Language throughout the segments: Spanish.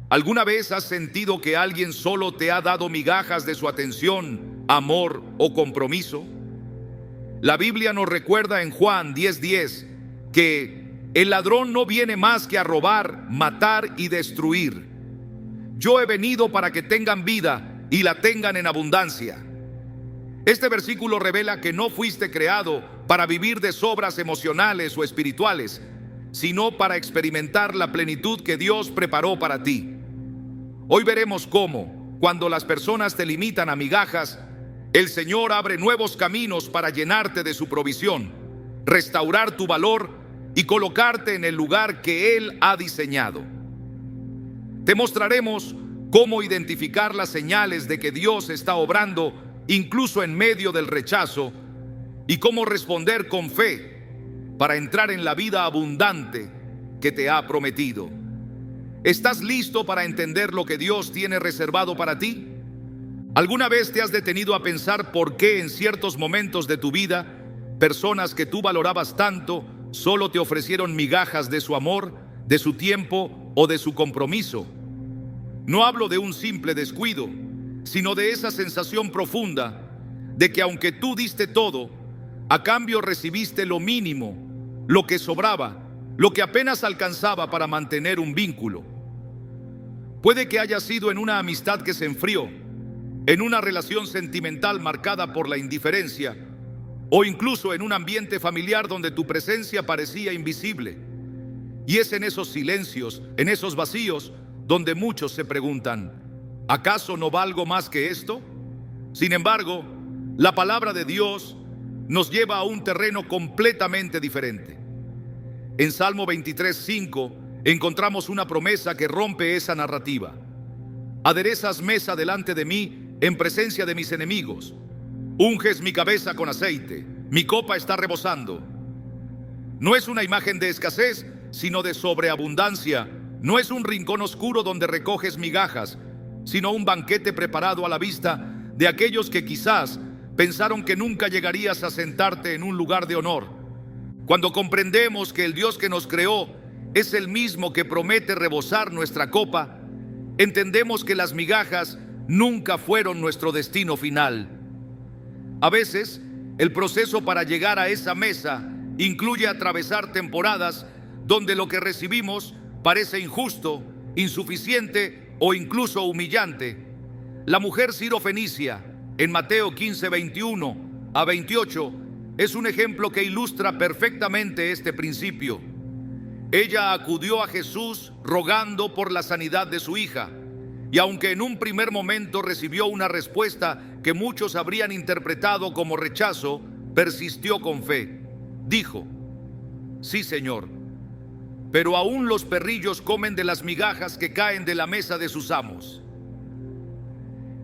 ¿Alguna vez has sentido que alguien solo te ha dado migajas de su atención, amor o compromiso? La Biblia nos recuerda en Juan 10:10 que el ladrón no viene más que a robar, matar y destruir. Yo he venido para que tengan vida y la tengan en abundancia. Este versículo revela que no fuiste creado para vivir de sobras emocionales o espirituales, sino para experimentar la plenitud que Dios preparó para ti. Hoy veremos cómo, cuando las personas te limitan a migajas, el Señor abre nuevos caminos para llenarte de su provisión, restaurar tu valor y colocarte en el lugar que Él ha diseñado. Te mostraremos cómo identificar las señales de que Dios está obrando incluso en medio del rechazo y cómo responder con fe para entrar en la vida abundante que te ha prometido. ¿Estás listo para entender lo que Dios tiene reservado para ti? ¿Alguna vez te has detenido a pensar por qué en ciertos momentos de tu vida personas que tú valorabas tanto solo te ofrecieron migajas de su amor, de su tiempo o de su compromiso? No hablo de un simple descuido, sino de esa sensación profunda de que aunque tú diste todo, a cambio recibiste lo mínimo, lo que sobraba, lo que apenas alcanzaba para mantener un vínculo. Puede que haya sido en una amistad que se enfrió, en una relación sentimental marcada por la indiferencia, o incluso en un ambiente familiar donde tu presencia parecía invisible. Y es en esos silencios, en esos vacíos, donde muchos se preguntan, ¿acaso no valgo más que esto? Sin embargo, la palabra de Dios nos lleva a un terreno completamente diferente. En Salmo 23:5 encontramos una promesa que rompe esa narrativa. Aderezas mesa delante de mí en presencia de mis enemigos. Unges mi cabeza con aceite, mi copa está rebosando. No es una imagen de escasez, sino de sobreabundancia. No es un rincón oscuro donde recoges migajas, sino un banquete preparado a la vista de aquellos que quizás pensaron que nunca llegarías a sentarte en un lugar de honor. Cuando comprendemos que el Dios que nos creó es el mismo que promete rebosar nuestra copa, entendemos que las migajas nunca fueron nuestro destino final. A veces, el proceso para llegar a esa mesa incluye atravesar temporadas donde lo que recibimos parece injusto, insuficiente o incluso humillante. La mujer sirofenicia, en Mateo 15:21-28, es un ejemplo que ilustra perfectamente este principio. Ella acudió a Jesús rogando por la sanidad de su hija, y aunque en un primer momento recibió una respuesta que muchos habrían interpretado como rechazo, persistió con fe. Dijo: sí, Señor, pero aún los perrillos comen de las migajas que caen de la mesa de sus amos.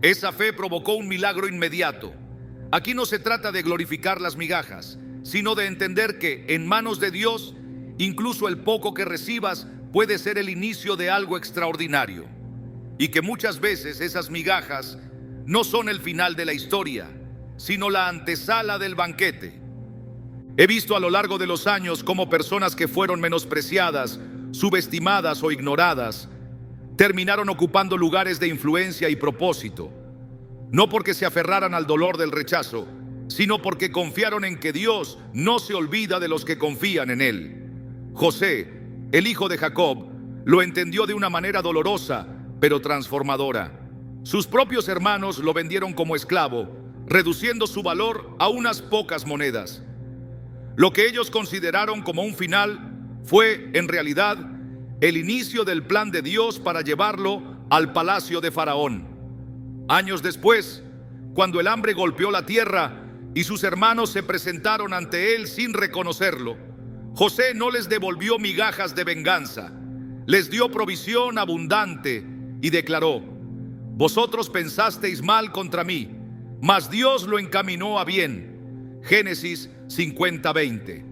Esa fe provocó un milagro inmediato. Aquí no se trata de glorificar las migajas, sino de entender que en manos de Dios, incluso el poco que recibas puede ser el inicio de algo extraordinario, y que muchas veces esas migajas no son el final de la historia, sino la antesala del banquete. He visto a lo largo de los años cómo personas que fueron menospreciadas, subestimadas o ignoradas terminaron ocupando lugares de influencia y propósito, no porque se aferraran al dolor del rechazo, sino porque confiaron en que Dios no se olvida de los que confían en Él. José, el hijo de Jacob, lo entendió de una manera dolorosa, pero transformadora. Sus propios hermanos lo vendieron como esclavo, reduciendo su valor a unas pocas monedas. Lo que ellos consideraron como un final fue, en realidad, el inicio del plan de Dios para llevarlo al palacio de Faraón. Años después, cuando el hambre golpeó la tierra y sus hermanos se presentaron ante él sin reconocerlo, José no les devolvió migajas de venganza, les dio provisión abundante y declaró: vosotros pensasteis mal contra mí, mas Dios lo encaminó a bien. Génesis 50:20.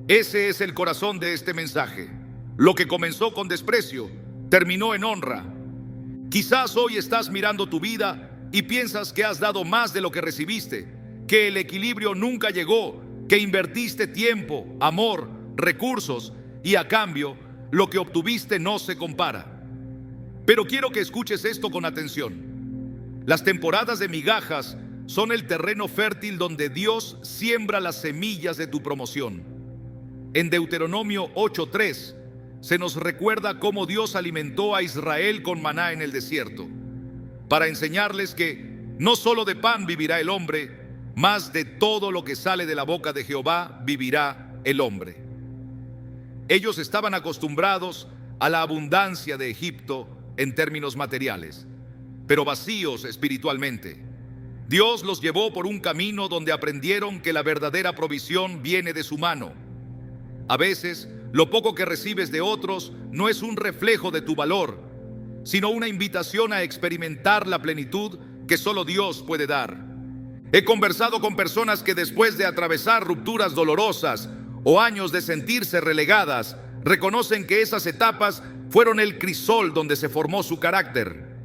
Ese es el corazón de este mensaje. Lo que comenzó con desprecio, terminó en honra. Quizás hoy estás mirando tu vida y piensas que has dado más de lo que recibiste, que el equilibrio nunca llegó, que invertiste tiempo, amor, recursos y a cambio lo que obtuviste no se compara. Pero quiero que escuches esto con atención. Las temporadas de migajas son el terreno fértil donde Dios siembra las semillas de tu promoción. En Deuteronomio 8:3 se nos recuerda cómo Dios alimentó a Israel con maná en el desierto, para enseñarles que no solo de pan vivirá el hombre, mas de todo lo que sale de la boca de Jehová vivirá el hombre. Ellos estaban acostumbrados a la abundancia de Egipto en términos materiales, pero vacíos espiritualmente. Dios los llevó por un camino donde aprendieron que la verdadera provisión viene de su mano. A veces, lo poco que recibes de otros no es un reflejo de tu valor, sino una invitación a experimentar la plenitud que solo Dios puede dar. He conversado con personas que después de atravesar rupturas dolorosas o años de sentirse relegadas, reconocen que esas etapas fueron el crisol donde se formó su carácter.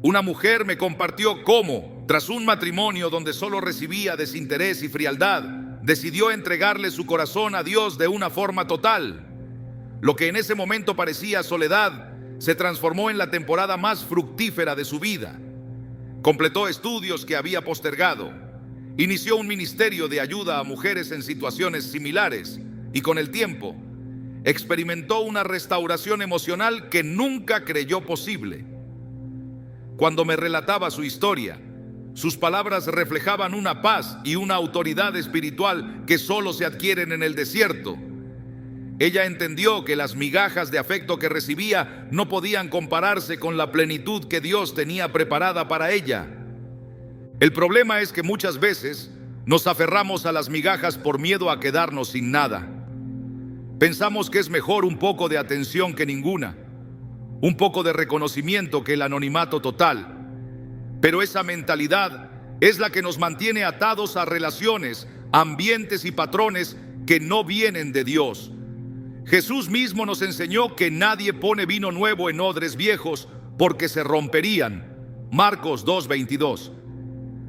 Una mujer me compartió cómo, tras un matrimonio donde solo recibía desinterés y frialdad, decidió entregarle su corazón a Dios de una forma total. Lo que en ese momento parecía soledad se transformó en la temporada más fructífera de su vida. Completó estudios que había postergado. Inició un ministerio de ayuda a mujeres en situaciones similares y con el tiempo experimentó una restauración emocional que nunca creyó posible. Cuando me relataba su historia, sus palabras reflejaban una paz y una autoridad espiritual que solo se adquieren en el desierto. Ella entendió que las migajas de afecto que recibía no podían compararse con la plenitud que Dios tenía preparada para ella. El problema es que muchas veces nos aferramos a las migajas por miedo a quedarnos sin nada. Pensamos que es mejor un poco de atención que ninguna, un poco de reconocimiento que el anonimato total. Pero esa mentalidad es la que nos mantiene atados a relaciones, ambientes y patrones que no vienen de Dios. Jesús mismo nos enseñó que nadie pone vino nuevo en odres viejos porque se romperían. Marcos 2:22.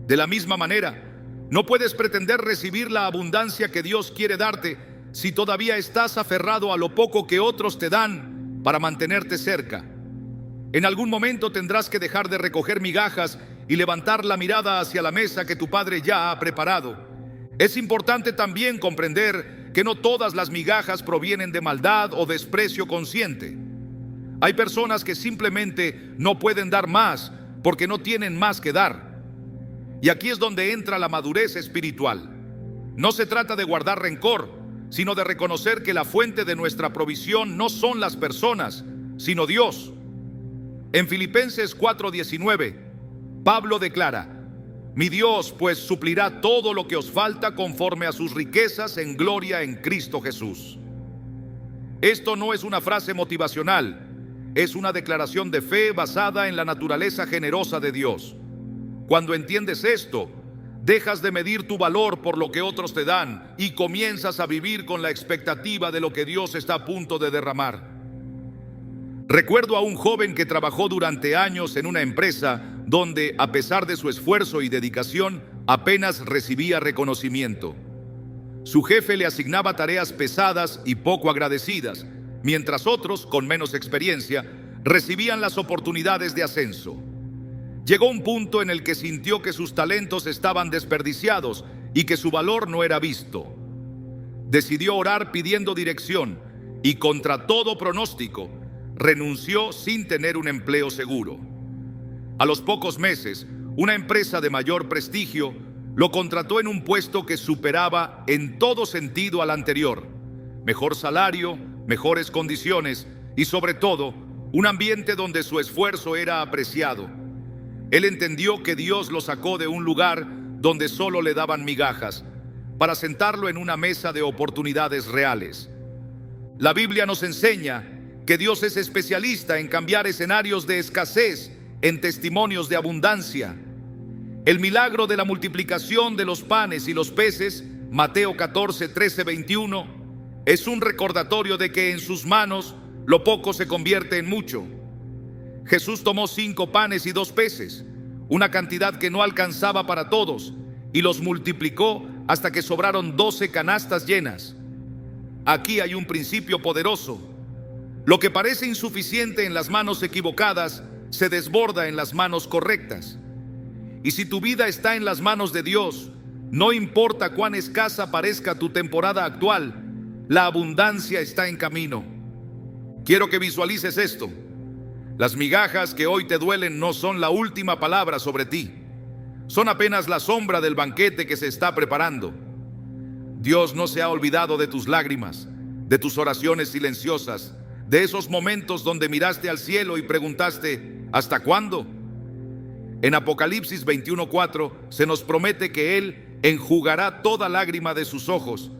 De la misma manera, no puedes pretender recibir la abundancia que Dios quiere darte si todavía estás aferrado a lo poco que otros te dan para mantenerte cerca. En algún momento tendrás que dejar de recoger migajas y levantar la mirada hacia la mesa que tu Padre ya ha preparado. Es importante también comprender que no todas las migajas provienen de maldad o desprecio consciente. Hay personas que simplemente no pueden dar más porque no tienen más que dar. Y aquí es donde entra la madurez espiritual. No se trata de guardar rencor, sino de reconocer que la fuente de nuestra provisión no son las personas, sino Dios. En Filipenses 4:19, Pablo declara: Mi Dios pues suplirá todo lo que os falta conforme a sus riquezas en gloria en Cristo Jesús. Esto no es una frase motivacional, es una declaración de fe basada en la naturaleza generosa de Dios. Cuando entiendes esto, dejas de medir tu valor por lo que otros te dan y comienzas a vivir con la expectativa de lo que Dios está a punto de derramar. Recuerdo a un joven que trabajó durante años en una empresa donde, a pesar de su esfuerzo y dedicación, apenas recibía reconocimiento. Su jefe le asignaba tareas pesadas y poco agradecidas, mientras otros, con menos experiencia, recibían las oportunidades de ascenso. Llegó un punto en el que sintió que sus talentos estaban desperdiciados y que su valor no era visto. Decidió orar pidiendo dirección y, contra todo pronóstico, renunció sin tener un empleo seguro. A los pocos meses, una empresa de mayor prestigio lo contrató en un puesto que superaba en todo sentido al anterior. Mejor salario, mejores condiciones y, sobre todo, un ambiente donde su esfuerzo era apreciado. Él entendió que Dios lo sacó de un lugar donde solo le daban migajas para sentarlo en una mesa de oportunidades reales. La Biblia nos enseña que Dios es especialista en cambiar escenarios de escasez en testimonios de abundancia. El milagro de la multiplicación de los panes y los peces, Mateo 14, 13, 21, es un recordatorio de que en sus manos lo poco se convierte en mucho. Jesús tomó 5 panes y 2 peces, una cantidad que no alcanzaba para todos, y los multiplicó hasta que sobraron 12 canastas llenas. Aquí hay un principio poderoso. Lo que parece insuficiente en las manos equivocadas se desborda en las manos correctas. Y si tu vida está en las manos de Dios, no importa cuán escasa parezca tu temporada actual, la abundancia está en camino. Quiero que visualices esto. Las migajas que hoy te duelen no son la última palabra sobre ti. Son apenas la sombra del banquete que se está preparando. Dios no se ha olvidado de tus lágrimas, de tus oraciones silenciosas, de esos momentos donde miraste al cielo y preguntaste, ¿hasta cuándo? En Apocalipsis 21:4 se nos promete que Él enjugará toda lágrima de sus ojos,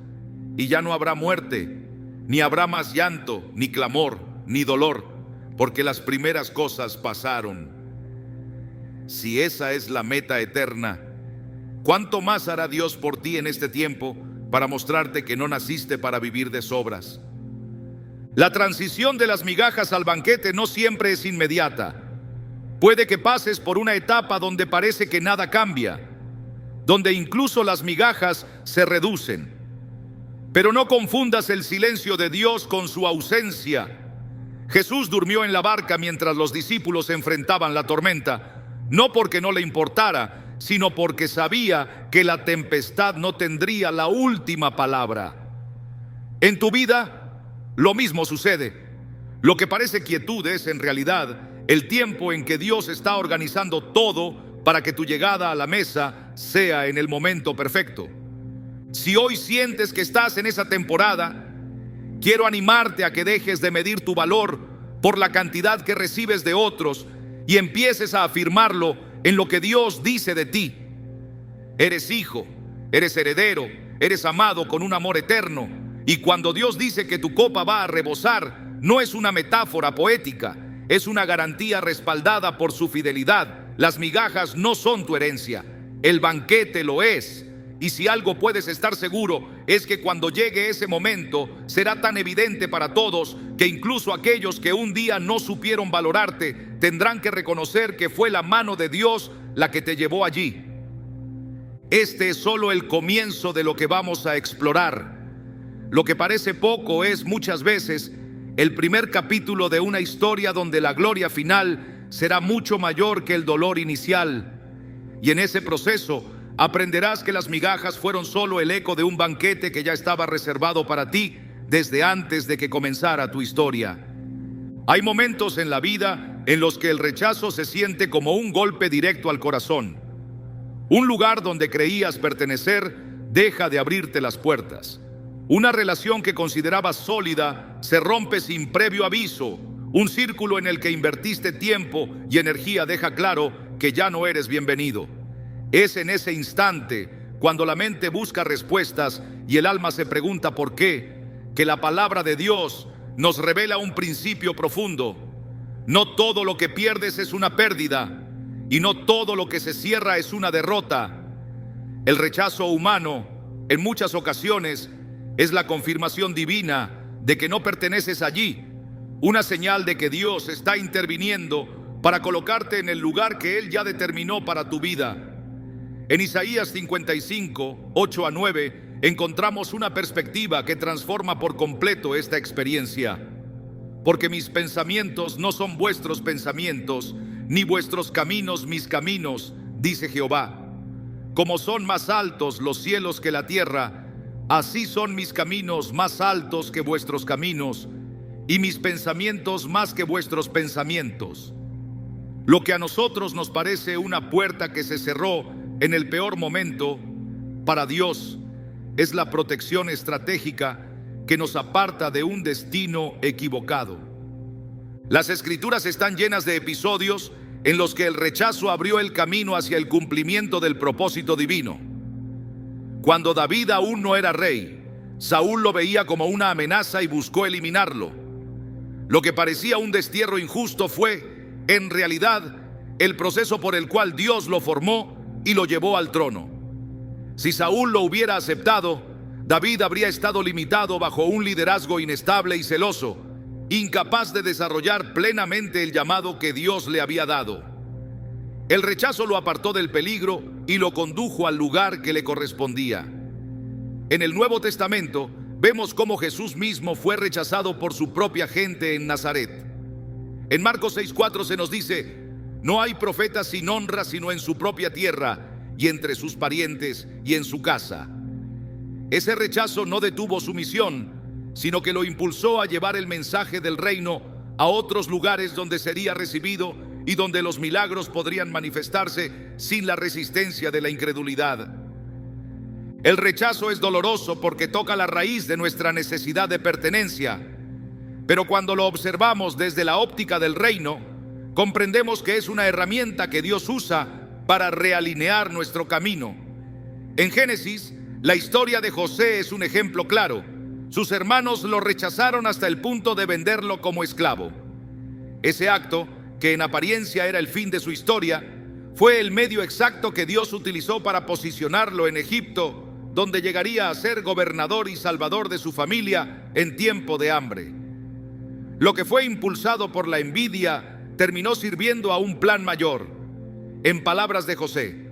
y ya no habrá muerte, ni habrá más llanto, ni clamor, ni dolor, porque las primeras cosas pasaron. Si esa es la meta eterna, ¿cuánto más hará Dios por ti en este tiempo para mostrarte que no naciste para vivir de sobras? La transición de las migajas al banquete no siempre es inmediata. Puede que pases por una etapa donde parece que nada cambia, donde incluso las migajas se reducen. Pero no confundas el silencio de Dios con su ausencia. Jesús durmió en la barca mientras los discípulos enfrentaban la tormenta, no porque no le importara, sino porque sabía que la tempestad no tendría la última palabra. En tu vida, lo mismo sucede. Lo que parece quietud es, en realidad, el tiempo en que Dios está organizando todo para que tu llegada a la mesa sea en el momento perfecto. Si hoy sientes que estás en esa temporada, quiero animarte a que dejes de medir tu valor por la cantidad que recibes de otros y empieces a afirmarlo en lo que Dios dice de ti. Eres hijo, eres heredero, eres amado con un amor eterno. Y cuando Dios dice que tu copa va a rebosar, no es una metáfora poética, es una garantía respaldada por su fidelidad. Las migajas no son tu herencia, el banquete lo es. Y si algo puedes estar seguro es que cuando llegue ese momento será tan evidente para todos que incluso aquellos que un día no supieron valorarte tendrán que reconocer que fue la mano de Dios la que te llevó allí. Este es solo el comienzo de lo que vamos a explorar. Lo que parece poco es muchas veces el primer capítulo de una historia donde la gloria final será mucho mayor que el dolor inicial. Y en ese proceso aprenderás que las migajas fueron solo el eco de un banquete que ya estaba reservado para ti desde antes de que comenzara tu historia. Hay momentos en la vida en los que el rechazo se siente como un golpe directo al corazón. Un lugar donde creías pertenecer deja de abrirte las puertas. Una relación que considerabas sólida se rompe sin previo aviso. Un círculo en el que invertiste tiempo y energía deja claro que ya no eres bienvenido. Es en ese instante, cuando la mente busca respuestas y el alma se pregunta por qué, que la palabra de Dios nos revela un principio profundo. No todo lo que pierdes es una pérdida, y no todo lo que se cierra es una derrota. El rechazo humano, en muchas ocasiones, es la confirmación divina de que no perteneces allí, una señal de que Dios está interviniendo para colocarte en el lugar que Él ya determinó para tu vida. En Isaías 55, 8-9, encontramos una perspectiva que transforma por completo esta experiencia. Porque mis pensamientos no son vuestros pensamientos, ni vuestros caminos mis caminos, dice Jehová. Como son más altos los cielos que la tierra, así son mis caminos más altos que vuestros caminos, y mis pensamientos más que vuestros pensamientos. Lo que a nosotros nos parece una puerta que se cerró en el peor momento, para Dios es la protección estratégica que nos aparta de un destino equivocado. Las Escrituras están llenas de episodios en los que el rechazo abrió el camino hacia el cumplimiento del propósito divino. Cuando David aún no era rey, Saúl lo veía como una amenaza y buscó eliminarlo. Lo que parecía un destierro injusto fue, en realidad, el proceso por el cual Dios lo formó y lo llevó al trono. Si Saúl lo hubiera aceptado, David habría estado limitado bajo un liderazgo inestable y celoso, incapaz de desarrollar plenamente el llamado que Dios le había dado. El rechazo lo apartó del peligro y lo condujo al lugar que le correspondía. En el Nuevo Testamento vemos cómo Jesús mismo fue rechazado por su propia gente en Nazaret. En Marcos 6:4 se nos dice: No hay profeta sin honra sino en su propia tierra y entre sus parientes y en su casa. Ese rechazo no detuvo su misión, sino que lo impulsó a llevar el mensaje del reino a otros lugares donde sería recibido y donde los milagros podrían manifestarse sin la resistencia de la incredulidad. El rechazo es doloroso porque toca la raíz de nuestra necesidad de pertenencia, pero cuando lo observamos desde la óptica del reino, comprendemos que es una herramienta que Dios usa para realinear nuestro camino. En Génesis, la historia de José es un ejemplo claro. Sus hermanos lo rechazaron hasta el punto de venderlo como esclavo. Ese acto, que en apariencia era el fin de su historia, fue el medio exacto que Dios utilizó para posicionarlo en Egipto, donde llegaría a ser gobernador y salvador de su familia en tiempo de hambre. Lo que fue impulsado por la envidia terminó sirviendo a un plan mayor. En palabras de José: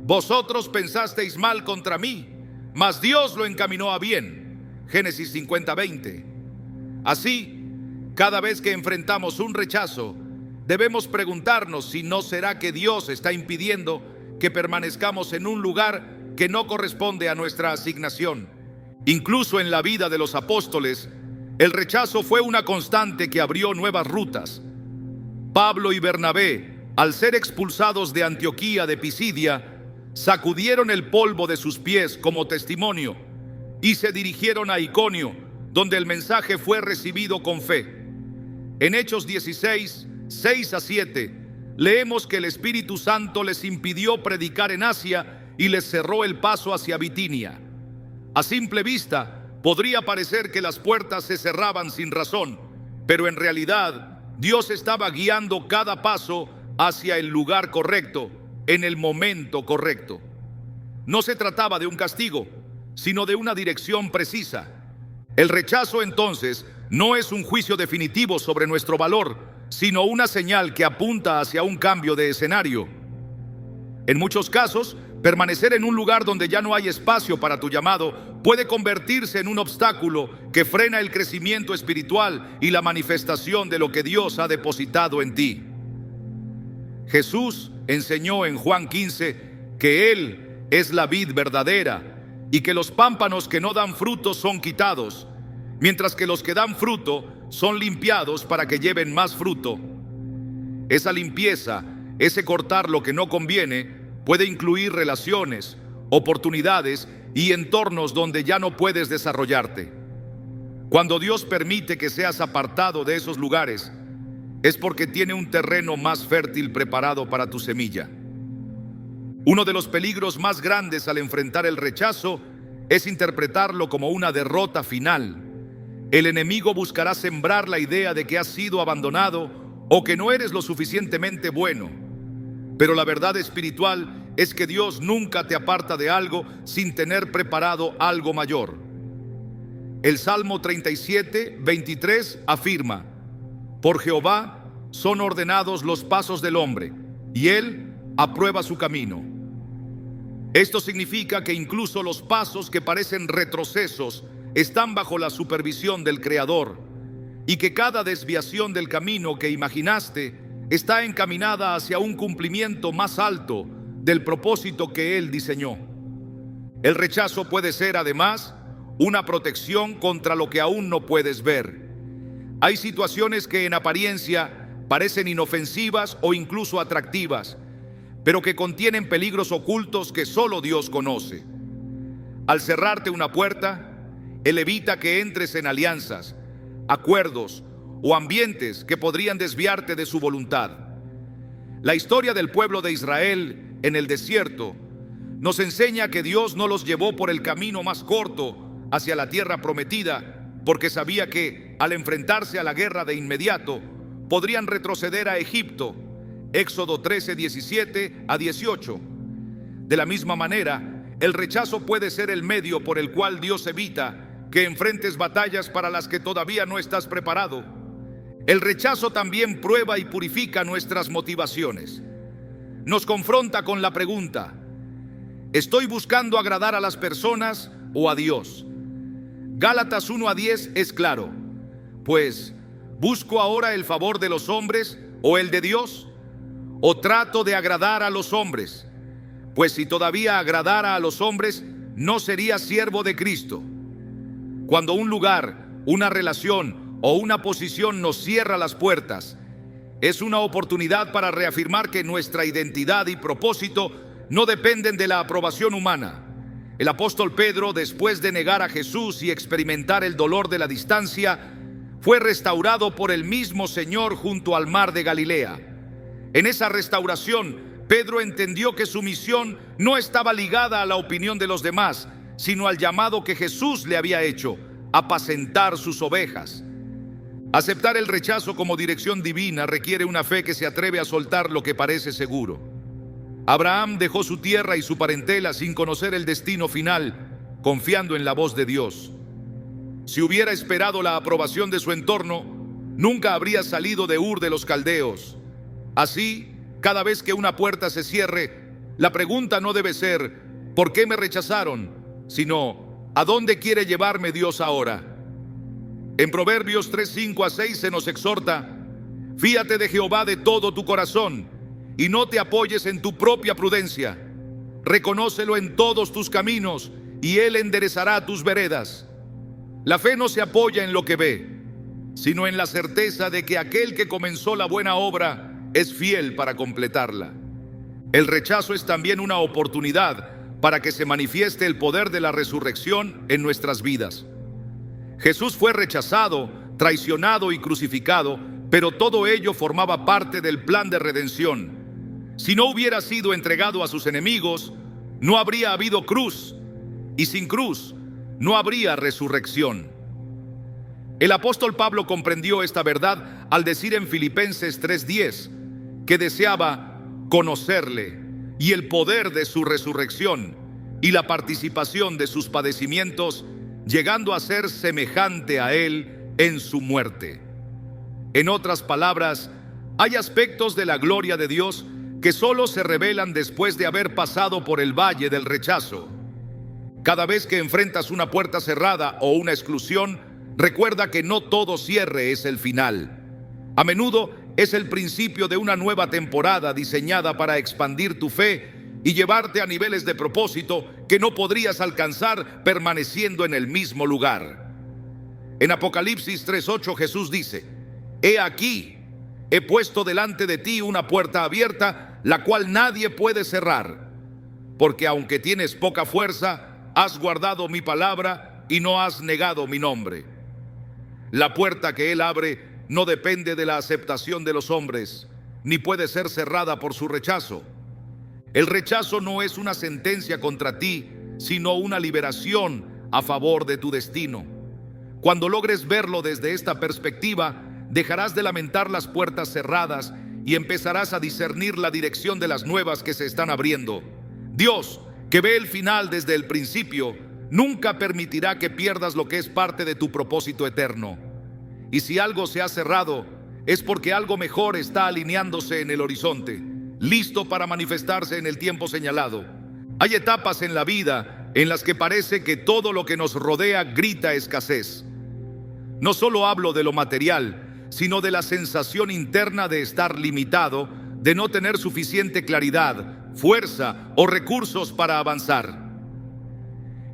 vosotros pensasteis mal contra mí, mas Dios lo encaminó a bien. Génesis 50:20. Así, cada vez que enfrentamos un rechazo, debemos preguntarnos si no será que Dios está impidiendo que permanezcamos en un lugar que no corresponde a nuestra asignación. Incluso en la vida de los apóstoles, el rechazo fue una constante que abrió nuevas rutas. Pablo y Bernabé, al ser expulsados de Antioquía de Pisidia, sacudieron el polvo de sus pies como testimonio y se dirigieron a Iconio, donde el mensaje fue recibido con fe. En Hechos 16, 6-7, leemos que el Espíritu Santo les impidió predicar en Asia y les cerró el paso hacia Bitinia. A simple vista, podría parecer que las puertas se cerraban sin razón, pero en realidad Dios estaba guiando cada paso hacia el lugar correcto, en el momento correcto. No se trataba de un castigo, sino de una dirección precisa. El rechazo, entonces, no es un juicio definitivo sobre nuestro valor, sino una señal que apunta hacia un cambio de escenario. En muchos casos, permanecer en un lugar donde ya no hay espacio para tu llamado puede convertirse en un obstáculo que frena el crecimiento espiritual y la manifestación de lo que Dios ha depositado en ti. Jesús enseñó en Juan 15 que Él es la vid verdadera y que los pámpanos que no dan fruto son quitados, mientras que los que dan fruto son limpiados para que lleven más fruto. Esa limpieza, ese cortar lo que no conviene, puede incluir relaciones, oportunidades y entornos donde ya no puedes desarrollarte. Cuando Dios permite que seas apartado de esos lugares, es porque tiene un terreno más fértil preparado para tu semilla. Uno de los peligros más grandes al enfrentar el rechazo es interpretarlo como una derrota final. El enemigo buscará sembrar la idea de que has sido abandonado o que no eres lo suficientemente bueno. Pero la verdad espiritual es que Dios nunca te aparta de algo sin tener preparado algo mayor. El Salmo 37:23 afirma: por Jehová son ordenados los pasos del hombre, y Él aprueba su camino. Esto significa que incluso los pasos que parecen retrocesos están bajo la supervisión del Creador, y que cada desviación del camino que imaginaste está encaminada hacia un cumplimiento más alto del propósito que Él diseñó. El rechazo puede ser, además, una protección contra lo que aún no puedes ver. Hay situaciones que en apariencia parecen inofensivas o incluso atractivas, pero que contienen peligros ocultos que solo Dios conoce. Al cerrarte una puerta, Él evita que entres en alianzas, acuerdos o ambientes que podrían desviarte de su voluntad. La historia del pueblo de Israel en el desierto nos enseña que Dios no los llevó por el camino más corto hacia la tierra prometida, porque sabía que al enfrentarse a la guerra de inmediato podrían retroceder a Egipto. Éxodo 13:17-18. De la misma manera, el rechazo puede ser el medio por el cual Dios evita que enfrentes batallas para las que todavía no estás preparado. El rechazo también prueba y purifica nuestras motivaciones. Nos confronta con la pregunta: ¿estoy buscando agradar a las personas o a Dios? Gálatas 1:10 es claro: pues, ¿busco ahora el favor de los hombres o el de Dios? ¿O trato de agradar a los hombres? Pues si todavía agradara a los hombres, no sería siervo de Cristo. Cuando un lugar, una relación o una posición nos cierra las puertas, es una oportunidad para reafirmar que nuestra identidad y propósito no dependen de la aprobación humana. El apóstol Pedro, después de negar a Jesús y experimentar el dolor de la distancia, fue restaurado por el mismo Señor junto al mar de Galilea. En esa restauración, Pedro entendió que su misión no estaba ligada a la opinión de los demás, sino al llamado que Jesús le había hecho: apacentar sus ovejas. Aceptar el rechazo como dirección divina requiere una fe que se atreve a soltar lo que parece seguro. Abraham dejó su tierra y su parentela sin conocer el destino final, confiando en la voz de Dios. Si hubiera esperado la aprobación de su entorno, nunca habría salido de Ur de los Caldeos. Así, cada vez que una puerta se cierre, la pregunta no debe ser ¿por qué me rechazaron?, sino ¿a dónde quiere llevarme Dios ahora? En Proverbios 3:5-6 se nos exhorta: fíate de Jehová de todo tu corazón y no te apoyes en tu propia prudencia. Reconócelo en todos tus caminos y Él enderezará tus veredas. La fe no se apoya en lo que ve, sino en la certeza de que aquel que comenzó la buena obra es fiel para completarla. El rechazo es también una oportunidad para que se manifieste el poder de la resurrección en nuestras vidas. Jesús fue rechazado, traicionado y crucificado, pero todo ello formaba parte del plan de redención. Si no hubiera sido entregado a sus enemigos, no habría habido cruz, y sin cruz no habría resurrección. El apóstol Pablo comprendió esta verdad al decir en Filipenses 3:10 que deseaba conocerle y el poder de su resurrección y la participación de sus padecimientos, llegando a ser semejante a él en su muerte. En otras palabras, hay aspectos de la gloria de Dios que solo se revelan después de haber pasado por el valle del rechazo. Cada vez que enfrentas una puerta cerrada o una exclusión, recuerda que no todo cierre es el final. A menudo es el principio de una nueva temporada diseñada para expandir tu fe y llevarte a niveles de propósito que no podrías alcanzar permaneciendo en el mismo lugar. En Apocalipsis 3:8 Jesús dice: he aquí, he puesto delante de ti una puerta abierta, la cual nadie puede cerrar, porque aunque tienes poca fuerza, has guardado mi palabra y no has negado mi nombre. La puerta que Él abre no depende de la aceptación de los hombres, ni puede ser cerrada por su rechazo. El rechazo no es una sentencia contra ti, sino una liberación a favor de tu destino. Cuando logres verlo desde esta perspectiva, dejarás de lamentar las puertas cerradas y empezarás a discernir la dirección de las nuevas que se están abriendo. Dios, que ve el final desde el principio, nunca permitirá que pierdas lo que es parte de tu propósito eterno. Y si algo se ha cerrado, es porque algo mejor está alineándose en el horizonte, listo para manifestarse en el tiempo señalado. Hay etapas en la vida en las que parece que todo lo que nos rodea grita escasez. No solo hablo de lo material, sino de la sensación interna de estar limitado, de no tener suficiente claridad, fuerza o recursos para avanzar.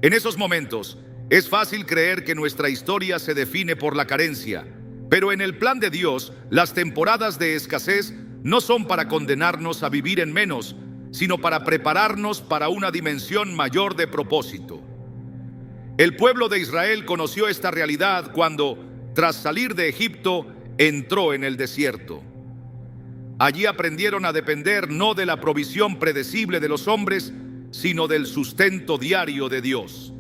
En esos momentos, es fácil creer que nuestra historia se define por la carencia, pero en el plan de Dios, las temporadas de escasez no son para condenarnos a vivir en menos, sino para prepararnos para una dimensión mayor de propósito. El pueblo de Israel conoció esta realidad cuando, tras salir de Egipto, entró en el desierto. Allí aprendieron a depender no de la provisión predecible de los hombres, sino del sustento diario de Dios.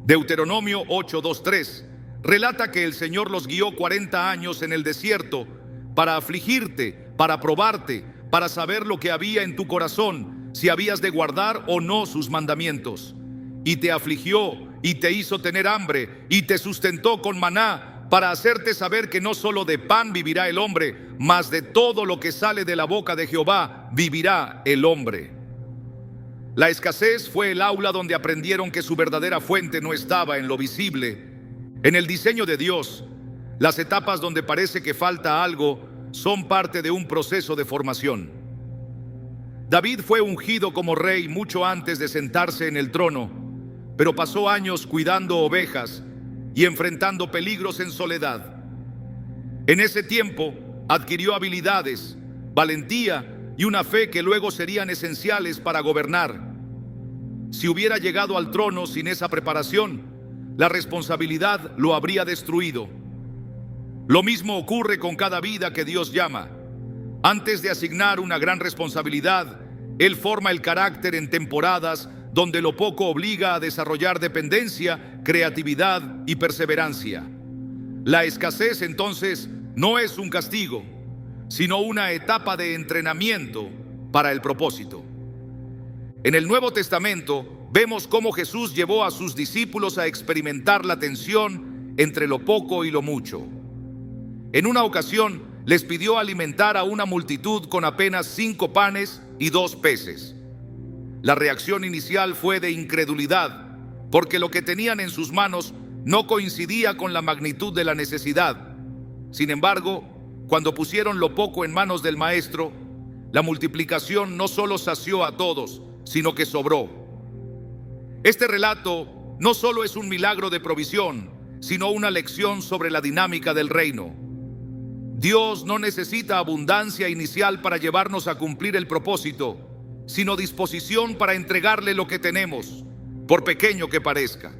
Deuteronomio 8:2-3 relata que el Señor los guió 40 años en el desierto para afligirte, para probarte, para saber lo que había en tu corazón, si habías de guardar o no sus mandamientos. Y te afligió y te hizo tener hambre y te sustentó con maná, para hacerte saber que no solo de pan vivirá el hombre, mas de todo lo que sale de la boca de Jehová vivirá el hombre. La escasez fue el aula donde aprendieron que su verdadera fuente no estaba en lo visible. En el diseño de Dios, las etapas donde parece que falta algo son parte de un proceso de formación. David fue ungido como rey mucho antes de sentarse en el trono, pero pasó años cuidando ovejas y enfrentando peligros en soledad. En ese tiempo adquirió habilidades, valentía y una fe que luego serían esenciales para gobernar. Si hubiera llegado al trono sin esa preparación, la responsabilidad lo habría destruido. Lo mismo ocurre con cada vida que Dios llama. Antes de asignar una gran responsabilidad, Él forma el carácter en temporadas donde lo poco obliga a desarrollar dependencia, creatividad y perseverancia. La escasez, entonces, no es un castigo, sino una etapa de entrenamiento para el propósito. En el Nuevo Testamento vemos cómo Jesús llevó a sus discípulos a experimentar la tensión entre lo poco y lo mucho. En una ocasión les pidió alimentar a una multitud con apenas 5 panes y 2 peces. La reacción inicial fue de incredulidad, porque lo que tenían en sus manos no coincidía con la magnitud de la necesidad. Sin embargo, cuando pusieron lo poco en manos del Maestro, la multiplicación no solo sació a todos, sino que sobró. Este relato no solo es un milagro de provisión, sino una lección sobre la dinámica del reino. Dios no necesita abundancia inicial para llevarnos a cumplir el propósito, sino disposición para entregarle lo que tenemos, por pequeño que parezca.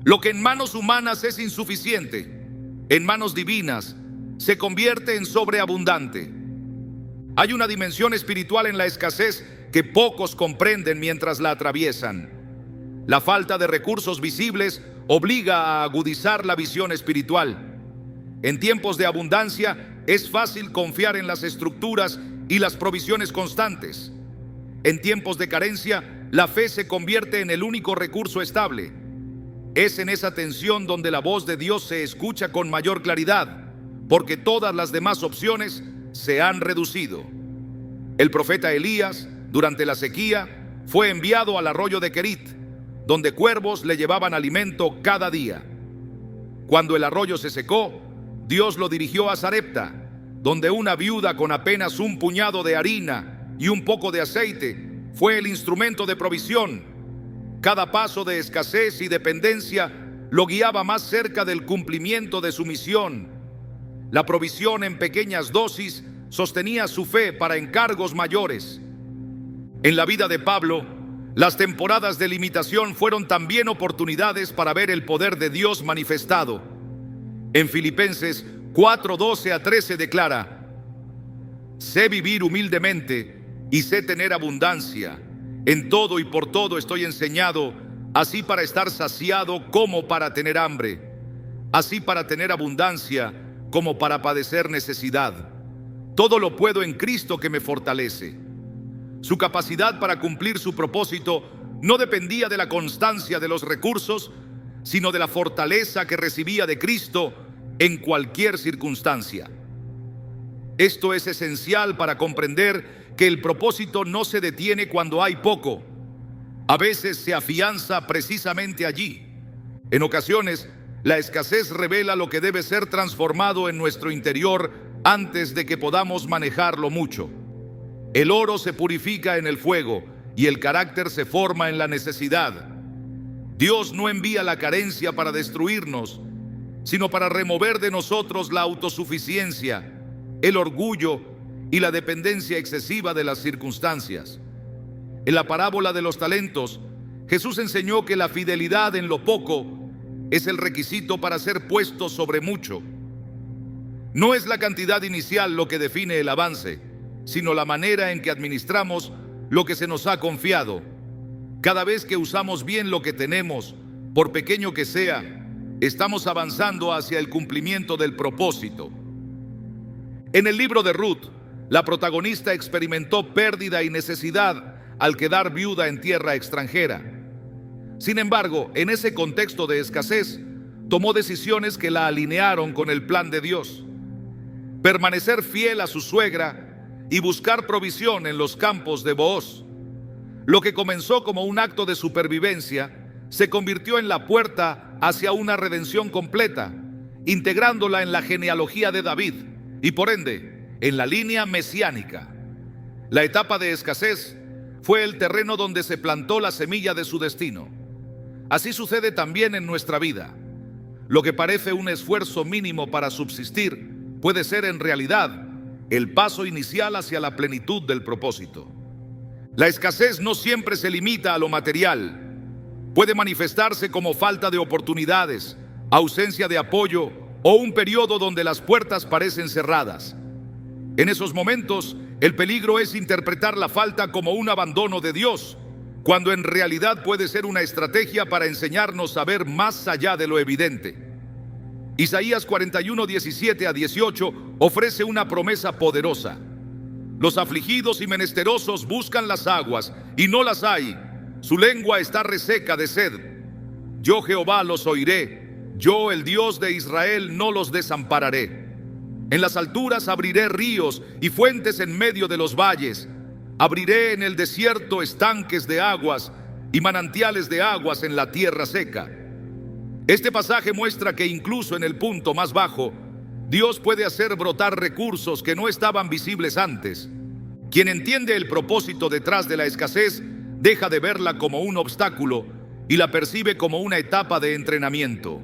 Lo que en manos humanas es insuficiente, en manos divinas se convierte en sobreabundante. Hay una dimensión espiritual en la escasez que pocos comprenden mientras la atraviesan. La falta de recursos visibles obliga a agudizar la visión espiritual. En tiempos de abundancia es fácil confiar en las estructuras y las provisiones constantes. En tiempos de carencia, la fe se convierte en el único recurso estable. Es en esa tensión donde la voz de Dios se escucha con mayor claridad, porque todas las demás opciones se han reducido. El profeta Elías, durante la sequía, fue enviado al arroyo de Querit, donde cuervos le llevaban alimento cada día. Cuando el arroyo se secó, Dios lo dirigió a Sarepta, donde una viuda con apenas un puñado de harina y un poco de aceite fue el instrumento de provisión. Cada paso de escasez y dependencia lo guiaba más cerca del cumplimiento de su misión. La provisión en pequeñas dosis sostenía su fe para encargos mayores. En la vida de Pablo, las temporadas de limitación fueron también oportunidades para ver el poder de Dios manifestado. En Filipenses 4:12-13 declara: sé vivir humildemente y sé tener abundancia. En todo y por todo estoy enseñado, así para estar saciado como para tener hambre, así para tener abundancia como para padecer necesidad. Todo lo puedo en Cristo que me fortalece. Su capacidad para cumplir su propósito no dependía de la constancia de los recursos, sino de la fortaleza que recibía de Cristo en cualquier circunstancia. Esto es esencial para comprender que el propósito no se detiene cuando hay poco. A veces se afianza precisamente allí. En ocasiones, la escasez revela lo que debe ser transformado en nuestro interior antes de que podamos manejarlo mucho. El oro se purifica en el fuego y el carácter se forma en la necesidad. Dios no envía la carencia para destruirnos, sino para remover de nosotros la autosuficiencia, el orgullo y la dependencia excesiva de las circunstancias. En la parábola de los talentos, Jesús enseñó que la fidelidad en lo poco es el requisito para ser puesto sobre mucho. No es la cantidad inicial lo que define el avance, sino la manera en que administramos lo que se nos ha confiado. Cada vez que usamos bien lo que tenemos, por pequeño que sea, estamos avanzando hacia el cumplimiento del propósito. En el libro de Ruth, la protagonista experimentó pérdida y necesidad al quedar viuda en tierra extranjera. Sin embargo, en ese contexto de escasez, tomó decisiones que la alinearon con el plan de Dios. Permanecer fiel a su suegra y buscar provisión en los campos de Booz. Lo que comenzó como un acto de supervivencia se convirtió en la puerta hacia una redención completa, integrándola en la genealogía de David y por ende en la línea mesiánica. La etapa de escasez fue el terreno donde se plantó la semilla de su destino. Así sucede también en nuestra vida. Lo que parece un esfuerzo mínimo para subsistir puede ser en realidad el paso inicial hacia la plenitud del propósito. La escasez no siempre se limita a lo material. Puede manifestarse como falta de oportunidades, ausencia de apoyo o un periodo donde las puertas parecen cerradas. En esos momentos, el peligro es interpretar la falta como un abandono de Dios, cuando en realidad puede ser una estrategia para enseñarnos a ver más allá de lo evidente. Isaías 41, 17 a 18 ofrece una promesa poderosa. Los afligidos y menesterosos buscan las aguas y no las hay. Su lengua está reseca de sed. Yo Jehová los oiré. Yo, el Dios de Israel, no los desampararé. En las alturas abriré ríos y fuentes en medio de los valles. Abriré en el desierto estanques de aguas y manantiales de aguas en la tierra seca. Este pasaje muestra que incluso en el punto más bajo, Dios puede hacer brotar recursos que no estaban visibles antes. Quien entiende el propósito detrás de la escasez deja de verla como un obstáculo y la percibe como una etapa de entrenamiento.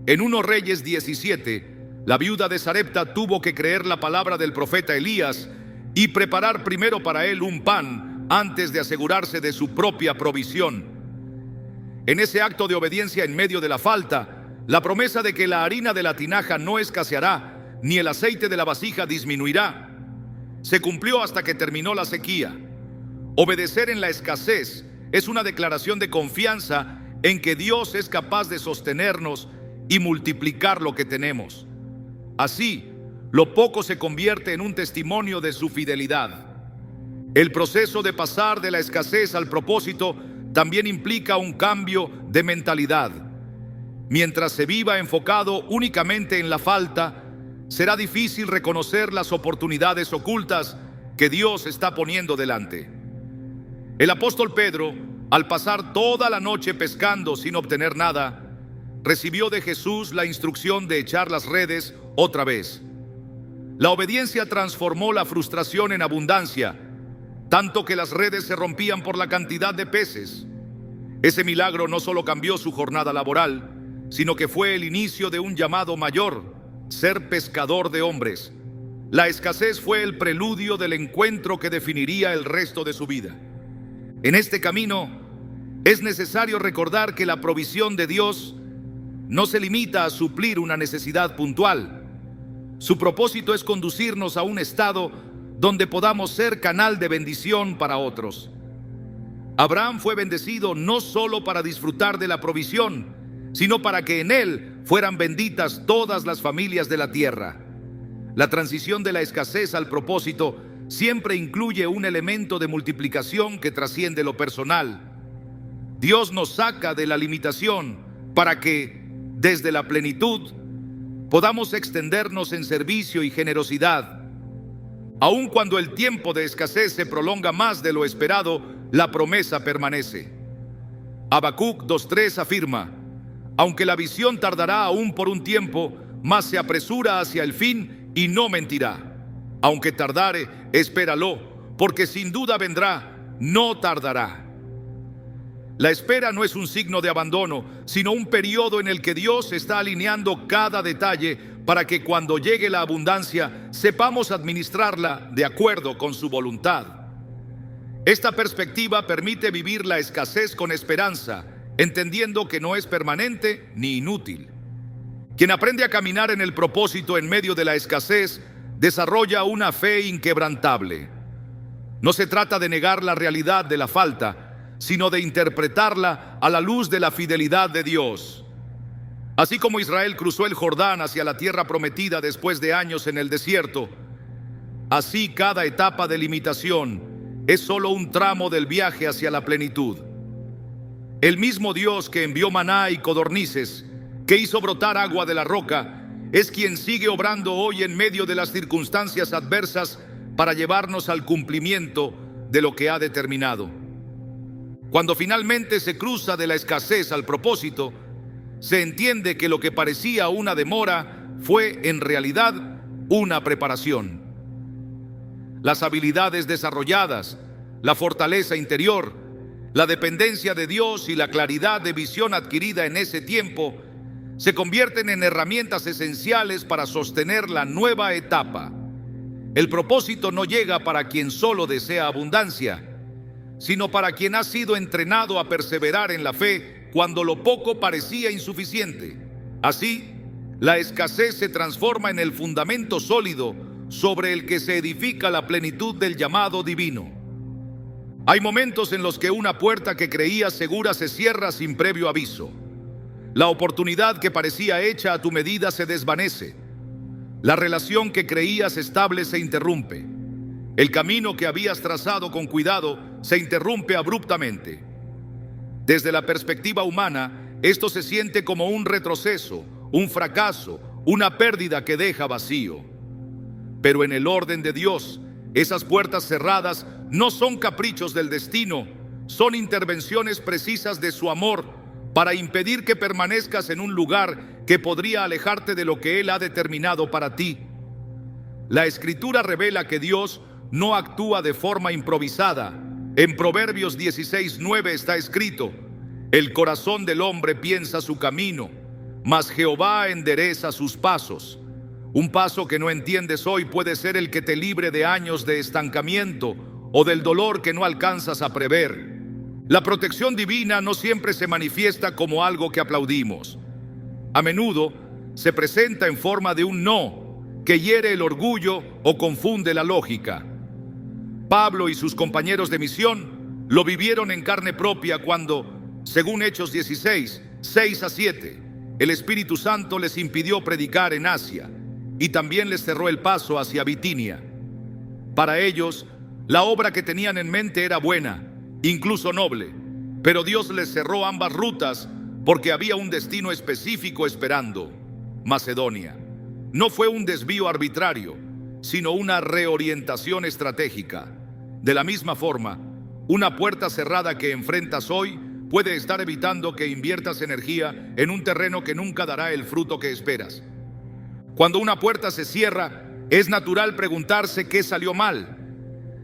En 1 Reyes 17, la viuda de Sarepta tuvo que creer la palabra del profeta Elías y preparar primero para él un pan antes de asegurarse de su propia provisión. En ese acto de obediencia en medio de la falta, la promesa de que la harina de la tinaja no escaseará, ni el aceite de la vasija disminuirá, se cumplió hasta que terminó la sequía. Obedecer en la escasez es una declaración de confianza en que Dios es capaz de sostenernos y multiplicar lo que tenemos. Así, lo poco se convierte en un testimonio de su fidelidad. El proceso de pasar de la escasez al propósito también implica un cambio de mentalidad. Mientras se viva enfocado únicamente en la falta, será difícil reconocer las oportunidades ocultas que Dios está poniendo delante. El apóstol Pedro, al pasar toda la noche pescando sin obtener nada, recibió de Jesús la instrucción de echar las redes otra vez. La obediencia transformó la frustración en abundancia, tanto que las redes se rompían por la cantidad de peces. Ese milagro no solo cambió su jornada laboral, sino que fue el inicio de un llamado mayor: ser pescador de hombres. La escasez fue el preludio del encuentro que definiría el resto de su vida. En este camino, es necesario recordar que la provisión de Dios no se limita a suplir una necesidad puntual. Su propósito es conducirnos a un estado donde podamos ser canal de bendición para otros. Abraham fue bendecido no solo para disfrutar de la provisión, sino para que en él fueran benditas todas las familias de la tierra. La transición de la escasez al propósito siempre incluye un elemento de multiplicación que trasciende lo personal. Dios nos saca de la limitación para que, desde la plenitud, podamos extendernos en servicio y generosidad. Aun cuando el tiempo de escasez se prolonga más de lo esperado, la promesa permanece. Habacuc 2:3 afirma: aunque la visión tardará aún por un tiempo, mas se apresura hacia el fin y no mentirá. Aunque tardare, espéralo, porque sin duda vendrá, no tardará. La espera no es un signo de abandono, sino un periodo en el que Dios está alineando cada detalle para que cuando llegue la abundancia sepamos administrarla de acuerdo con su voluntad. Esta perspectiva permite vivir la escasez con esperanza, entendiendo que no es permanente ni inútil. Quien aprende a caminar en el propósito en medio de la escasez desarrolla una fe inquebrantable. No se trata de negar la realidad de la falta, sino de interpretarla a la luz de la fidelidad de Dios. Así como Israel cruzó el Jordán hacia la tierra prometida después de años en el desierto, así cada etapa de limitación es solo un tramo del viaje hacia la plenitud. El mismo Dios que envió maná y codornices, que hizo brotar agua de la roca, es quien sigue obrando hoy en medio de las circunstancias adversas para llevarnos al cumplimiento de lo que ha determinado. Cuando finalmente se cruza de la escasez al propósito, se entiende que lo que parecía una demora fue en realidad una preparación. las habilidades desarrolladas, la fortaleza interior, la dependencia de Dios y la claridad de visión adquirida en ese tiempo se convierten en herramientas esenciales para sostener la nueva etapa. El propósito no llega para quien solo desea abundancia, sino para quien ha sido entrenado a perseverar en la fe cuando lo poco parecía insuficiente. Así, la escasez se transforma en el fundamento sólido sobre el que se edifica la plenitud del llamado divino. Hay momentos en los que una puerta que creías segura se cierra sin previo aviso. La oportunidad que parecía hecha a tu medida se desvanece. La relación que creías estable se interrumpe. El camino que habías trazado con cuidado se interrumpe abruptamente. Desde la perspectiva humana, esto se siente como un retroceso, un fracaso, una pérdida que deja vacío. Pero en el orden de Dios, esas puertas cerradas no son caprichos del destino, son intervenciones precisas de su amor para impedir que permanezcas en un lugar que podría alejarte de lo que Él ha determinado para ti. La Escritura revela que Dios no actúa de forma improvisada. En Proverbios 16:9 está escrito: el corazón del hombre piensa su camino, mas Jehová endereza sus pasos. Un paso que no entiendes hoy puede ser el que te libre de años de estancamiento o del dolor que no alcanzas a prever. La protección divina no siempre se manifiesta como algo que aplaudimos. A menudo se presenta en forma de un no que hiere el orgullo o confunde la lógica. Pablo y sus compañeros de misión lo vivieron en carne propia cuando, según Hechos 16, 6-7, el Espíritu Santo les impidió predicar en Asia y también les cerró el paso hacia Bitinia. Para ellos, la obra que tenían en mente era buena, incluso noble, pero Dios les cerró ambas rutas porque había un destino específico esperando: Macedonia. No fue un desvío arbitrario, sino una reorientación estratégica. De la misma forma, una puerta cerrada que enfrentas hoy puede estar evitando que inviertas energía en un terreno que nunca dará el fruto que esperas. Cuando una puerta se cierra, es natural preguntarse qué salió mal.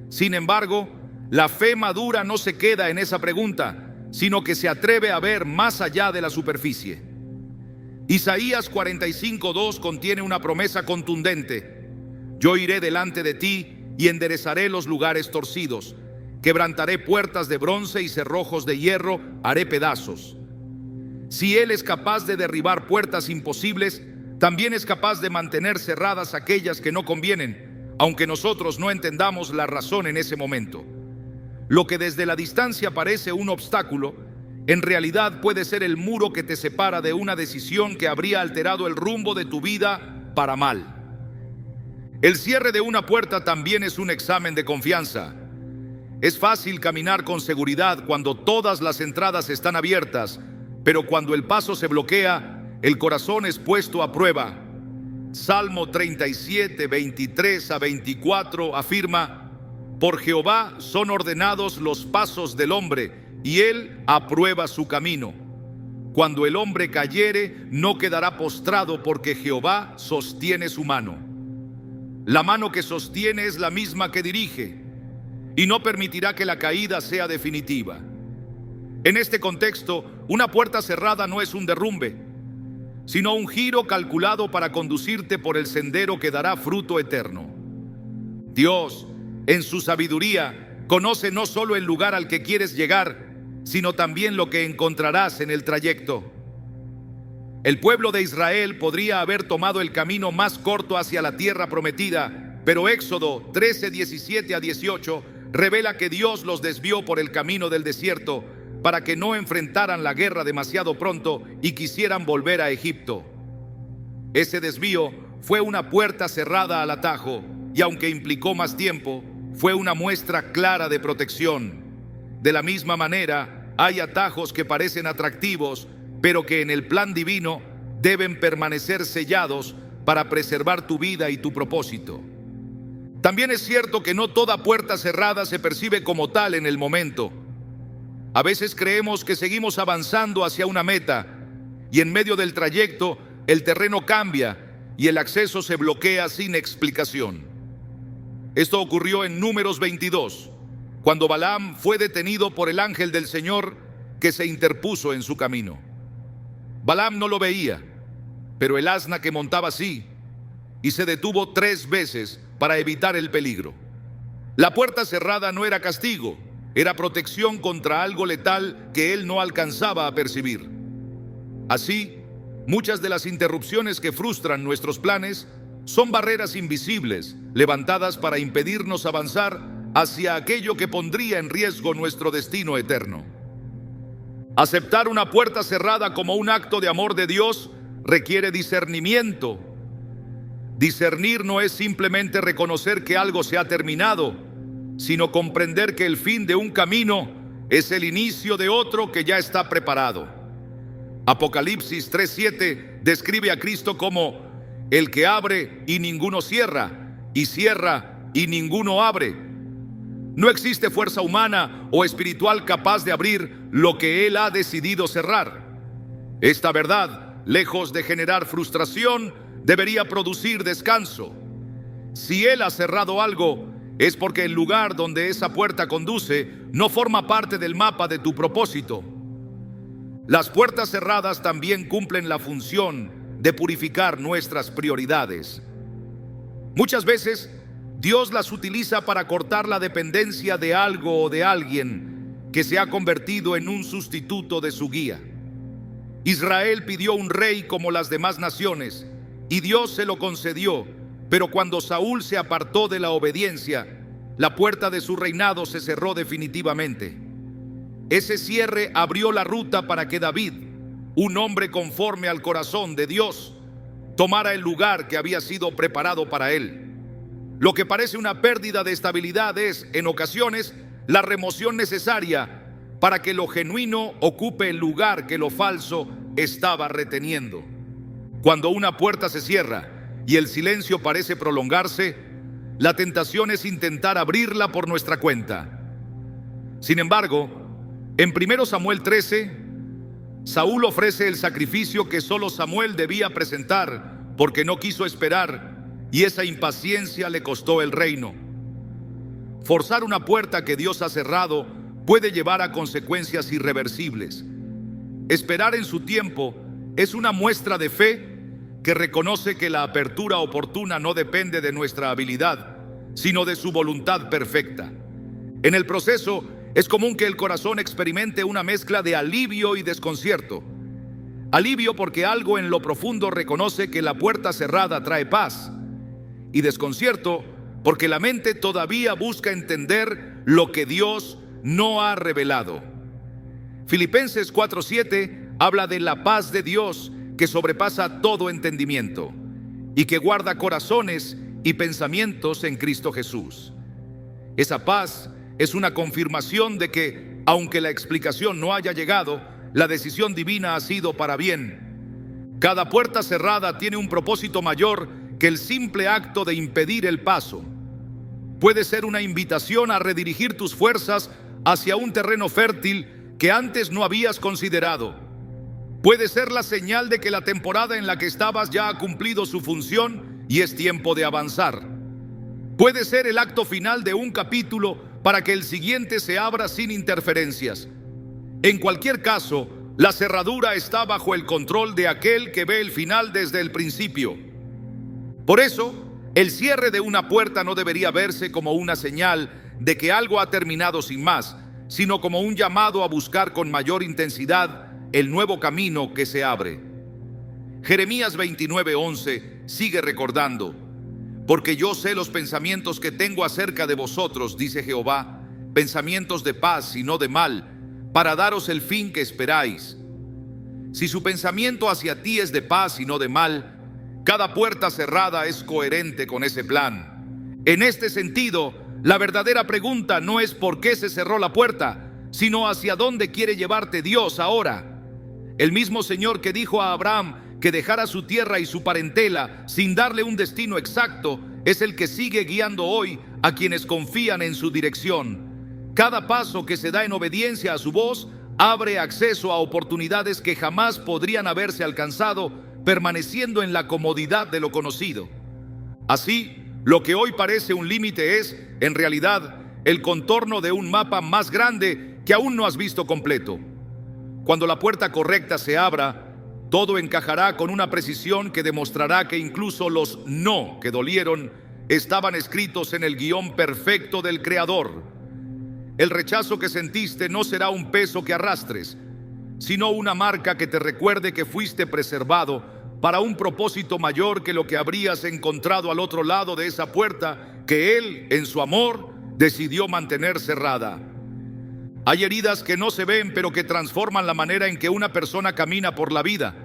Sin embargo, la fe madura no se queda en esa pregunta, sino que se atreve a ver más allá de la superficie. Isaías 45:2 contiene una promesa contundente: yo iré delante de ti y enderezaré los lugares torcidos, quebrantaré puertas de bronce y cerrojos de hierro haré pedazos. Si Él es capaz de derribar puertas imposibles, también es capaz de mantener cerradas aquellas que no convienen, aunque nosotros no entendamos la razón en ese momento. Lo que desde la distancia parece un obstáculo, en realidad puede ser el muro que te separa de una decisión que habría alterado el rumbo de tu vida para mal. El cierre de una puerta también es un examen de confianza. Es fácil caminar con seguridad cuando todas las entradas están abiertas, pero cuando el paso se bloquea, el corazón es puesto a prueba. Salmo 37, 23-24 afirma: por Jehová son ordenados los pasos del hombre, y Él aprueba su camino. Cuando el hombre cayere, no quedará postrado, porque Jehová sostiene su mano. La mano que sostiene es la misma que dirige, y no permitirá que la caída sea definitiva. En este contexto, una puerta cerrada no es un derrumbe, sino un giro calculado para conducirte por el sendero que dará fruto eterno. Dios, en su sabiduría, conoce no solo el lugar al que quieres llegar, sino también lo que encontrarás en el trayecto. El pueblo de Israel podría haber tomado el camino más corto hacia la tierra prometida, pero Éxodo 13:17-18 revela que Dios los desvió por el camino del desierto para que no enfrentaran la guerra demasiado pronto y quisieran volver a Egipto. Ese desvío fue una puerta cerrada al atajo, y aunque implicó más tiempo, fue una muestra clara de protección. De la misma manera, hay atajos que parecen atractivos, pero que en el plan divino deben permanecer sellados para preservar tu vida y tu propósito. También es cierto que no toda puerta cerrada se percibe como tal en el momento. A veces creemos que seguimos avanzando hacia una meta, y en medio del trayecto el terreno cambia y el acceso se bloquea sin explicación. Esto ocurrió en Números 22, cuando Balaam fue detenido por el ángel del Señor que se interpuso en su camino. Balaam no lo veía, pero el asna que montaba sí, y se detuvo 3 veces para evitar el peligro. La puerta cerrada no era castigo, era protección contra algo letal que él no alcanzaba a percibir. Así, muchas de las interrupciones que frustran nuestros planes son barreras invisibles levantadas para impedirnos avanzar hacia aquello que pondría en riesgo nuestro destino eterno. Aceptar una puerta cerrada como un acto de amor de Dios requiere discernimiento. Discernir no es simplemente reconocer que algo se ha terminado, sino comprender que el fin de un camino es el inicio de otro que ya está preparado. Apocalipsis 3:7 describe a Cristo como el que abre y ninguno cierra, y cierra y ninguno abre. No existe fuerza humana o espiritual capaz de abrir lo que Él ha decidido cerrar. Esta verdad, lejos de generar frustración, debería producir descanso. Si Él ha cerrado algo, es porque el lugar donde esa puerta conduce no forma parte del mapa de tu propósito. Las puertas cerradas también cumplen la función de purificar nuestras prioridades. Muchas veces, Dios las utiliza para cortar la dependencia de algo o de alguien que se ha convertido en un sustituto de su guía. Israel pidió un rey como las demás naciones, y Dios se lo concedió, pero cuando Saúl se apartó de la obediencia, la puerta de su reinado se cerró definitivamente. Ese cierre abrió la ruta para que David, un hombre conforme al corazón de Dios, tomara el lugar que había sido preparado para él. Lo que parece una pérdida de estabilidad es, en ocasiones, la remoción necesaria para que lo genuino ocupe el lugar que lo falso estaba reteniendo. Cuando una puerta se cierra y el silencio parece prolongarse, la tentación es intentar abrirla por nuestra cuenta. Sin embargo, en 1 Samuel 13, Saúl ofrece el sacrificio que solo Samuel debía presentar porque no quiso esperar, y esa impaciencia le costó el reino. Forzar una puerta que Dios ha cerrado puede llevar a consecuencias irreversibles. Esperar en su tiempo es una muestra de fe que reconoce que la apertura oportuna no depende de nuestra habilidad, sino de su voluntad perfecta. En el proceso, es común que el corazón experimente una mezcla de alivio y desconcierto. Alivio porque algo en lo profundo reconoce que la puerta cerrada trae paz, y desconcierto porque la mente todavía busca entender lo que Dios no ha revelado. Filipenses 4:7 habla de la paz de Dios que sobrepasa todo entendimiento y que guarda corazones y pensamientos en Cristo Jesús. Esa paz es una confirmación de que, aunque la explicación no haya llegado, la decisión divina ha sido para bien. Cada puerta cerrada tiene un propósito mayor que el simple acto de impedir el paso. Puede ser una invitación a redirigir tus fuerzas hacia un terreno fértil que antes no habías considerado. Puede ser la señal de que la temporada en la que estabas ya ha cumplido su función y es tiempo de avanzar. Puede ser el acto final de un capítulo para que el siguiente se abra sin interferencias. En cualquier caso, la cerradura está bajo el control de aquel que ve el final desde el principio. Por eso, el cierre de una puerta no debería verse como una señal de que algo ha terminado sin más, sino como un llamado a buscar con mayor intensidad el nuevo camino que se abre. Jeremías 29:11 sigue recordando: porque yo sé los pensamientos que tengo acerca de vosotros, dice Jehová, pensamientos de paz y no de mal, para daros el fin que esperáis. Si su pensamiento hacia ti es de paz y no de mal, cada puerta cerrada es coherente con ese plan. En este sentido, la verdadera pregunta no es por qué se cerró la puerta, sino hacia dónde quiere llevarte Dios ahora. El mismo Señor que dijo a Abraham que dejara su tierra y su parentela sin darle un destino exacto, es el que sigue guiando hoy a quienes confían en su dirección. Cada paso que se da en obediencia a su voz abre acceso a oportunidades que jamás podrían haberse alcanzado permaneciendo en la comodidad de lo conocido. Así, Lo que hoy parece un límite es, en realidad, el contorno de un mapa más grande que aún no has visto completo. Cuando la puerta correcta se abra, todo encajará con una precisión que demostrará que incluso los no que dolieron estaban escritos en el guión perfecto del Creador. El rechazo que sentiste no será un peso que arrastres, sino una marca que te recuerde que fuiste preservado para un propósito mayor que lo que habrías encontrado al otro lado de esa puerta que Él, en su amor, decidió mantener cerrada. Hay heridas que no se ven, pero que transforman la manera en que una persona camina por la vida.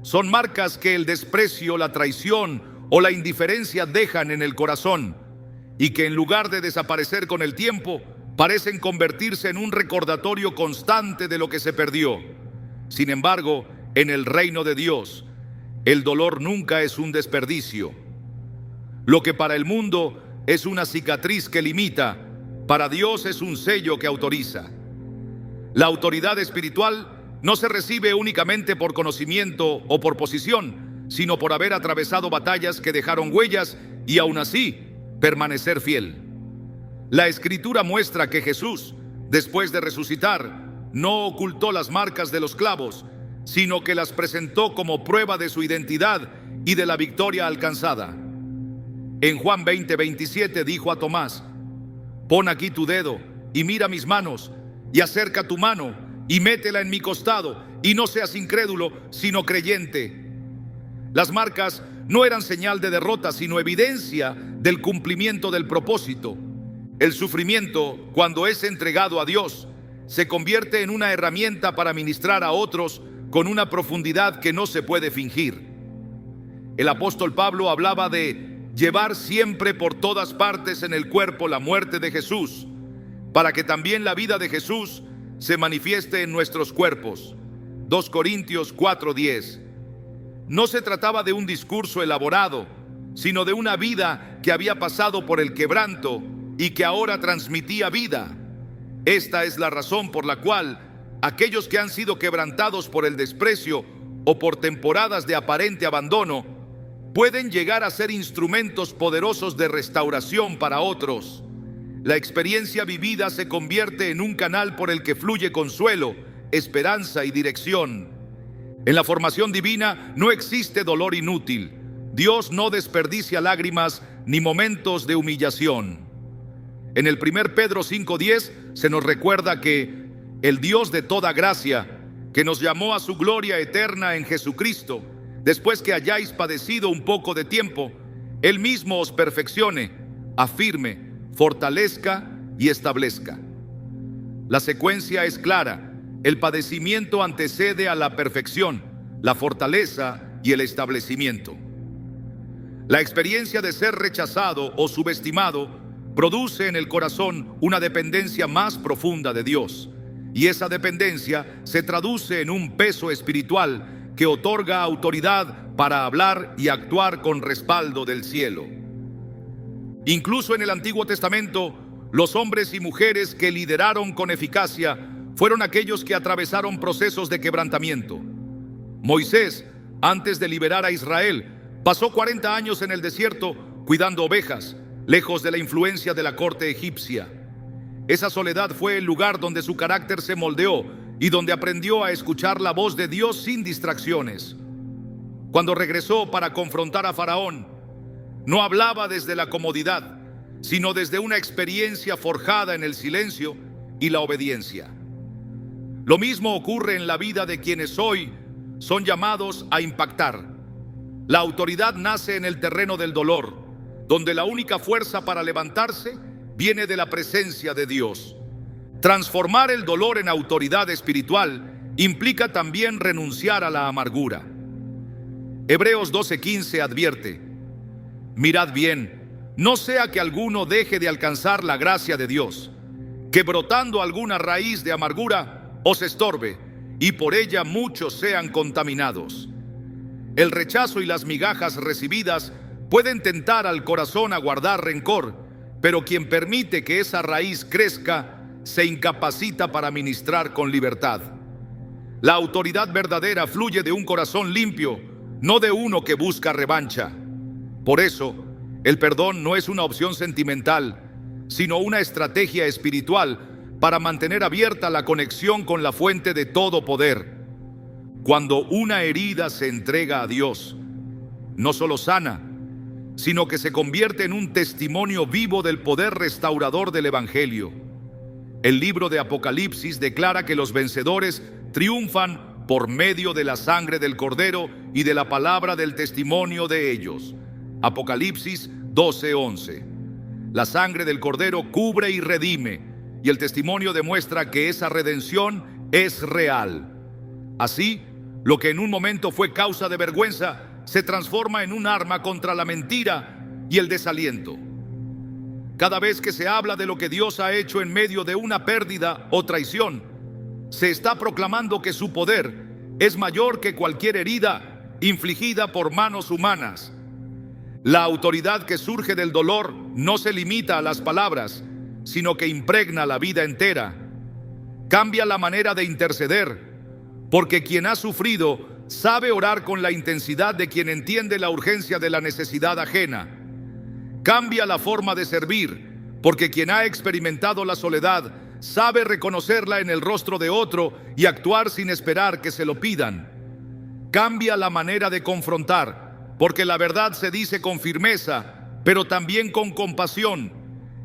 Son marcas que el desprecio, la traición o la indiferencia dejan en el corazón, y que en lugar de desaparecer con el tiempo, parecen convertirse en un recordatorio constante de lo que se perdió. Sin embargo, en el reino de Dios, el dolor nunca es un desperdicio. Lo que para el mundo es una cicatriz que limita, para Dios es un sello que autoriza. La autoridad espiritual no se recibe únicamente por conocimiento o por posición, sino por haber atravesado batallas que dejaron huellas y aún así permanecer fiel. La Escritura muestra que Jesús, después de resucitar, no ocultó las marcas de los clavos, sino que las presentó como prueba de su identidad y de la victoria alcanzada. En Juan 20:27 dijo a Tomás: «Pon aquí tu dedo y mira mis manos, y acerca tu mano y métela en mi costado, y no seas incrédulo, sino creyente». Las marcas no eran señal de derrota, sino evidencia del cumplimiento del propósito. El sufrimiento, cuando es entregado a Dios, se convierte en una herramienta para ministrar a otros con una profundidad que no se puede fingir. El apóstol Pablo hablaba de llevar siempre por todas partes en el cuerpo la muerte de Jesús, para que también la vida de Jesús se manifieste en nuestros cuerpos. 2 Corintios 4:10. No se trataba de un discurso elaborado, sino de una vida que había pasado por el quebranto y que ahora transmitía vida. Esta es la razón por la cual aquellos que han sido quebrantados por el desprecio o por temporadas de aparente abandono pueden llegar a ser instrumentos poderosos de restauración para otros. La experiencia vivida se convierte en un canal por el que fluye consuelo, esperanza y dirección. En la formación divina no existe dolor inútil. Dios no desperdicia lágrimas ni momentos de humillación. En el 1 Pedro 5:10 se nos recuerda que el Dios de toda gracia, que nos llamó a su gloria eterna en Jesucristo, después que hayáis padecido un poco de tiempo, Él mismo os perfeccione, afirme, fortalezca y establezca. La secuencia es clara. El padecimiento antecede a la perfección, la fortaleza y el establecimiento. La experiencia de ser rechazado o subestimado produce en el corazón una dependencia más profunda de Dios, y esa dependencia se traduce en un peso espiritual que otorga autoridad para hablar y actuar con respaldo del cielo. Incluso en el Antiguo Testamento, los hombres y mujeres que lideraron con eficacia fueron aquellos que atravesaron procesos de quebrantamiento. Moisés, antes de liberar a Israel, pasó 40 años en el desierto cuidando ovejas, lejos de la influencia de la corte egipcia. Esa soledad fue el lugar donde su carácter se moldeó y donde aprendió a escuchar la voz de Dios sin distracciones. Cuando regresó para confrontar a Faraón, no hablaba desde la comodidad, sino desde una experiencia forjada en el silencio y la obediencia. Lo mismo ocurre en la vida de quienes hoy son llamados a impactar. La autoridad nace en el terreno del dolor, donde la única fuerza para levantarse viene de la presencia de Dios. Transformar el dolor en autoridad espiritual implica también renunciar a la amargura. Hebreos 12:15 advierte: mirad bien, no sea que alguno deje de alcanzar la gracia de Dios, que brotando alguna raíz de amargura os estorbe, y por ella muchos sean contaminados. El rechazo y las migajas recibidas pueden tentar al corazón a guardar rencor, pero quien permite que esa raíz crezca se incapacita para ministrar con libertad. La autoridad verdadera fluye de un corazón limpio, no de uno que busca revancha. Por eso, El perdón no es una opción sentimental, sino una estrategia espiritual para mantener abierta la conexión con la fuente de todo poder. Cuando una herida se entrega a Dios, no solo sana, sino que se convierte en un testimonio vivo del poder restaurador del Evangelio. El libro de Apocalipsis declara que los vencedores triunfan por medio de la sangre del Cordero y de la palabra del testimonio de ellos. Apocalipsis 12:11. La sangre del Cordero cubre y redime, y el testimonio demuestra que esa redención es real. Así, lo que en un momento fue causa de vergüenza se transforma en un arma contra la mentira y el desaliento. Cada vez que se habla de lo que Dios ha hecho en medio de una pérdida o traición, se está proclamando que su poder es mayor que cualquier herida infligida por manos humanas. La autoridad que surge del dolor no se limita a las palabras, sino que impregna la vida entera. Cambia la manera de interceder, porque quien ha sufrido sabe orar con la intensidad de quien entiende la urgencia de la necesidad ajena. Cambia la forma de servir, porque quien ha experimentado la soledad sabe reconocerla en el rostro de otro y actuar sin esperar que se lo pidan. Cambia la manera de confrontar, porque la verdad se dice con firmeza, pero también con compasión.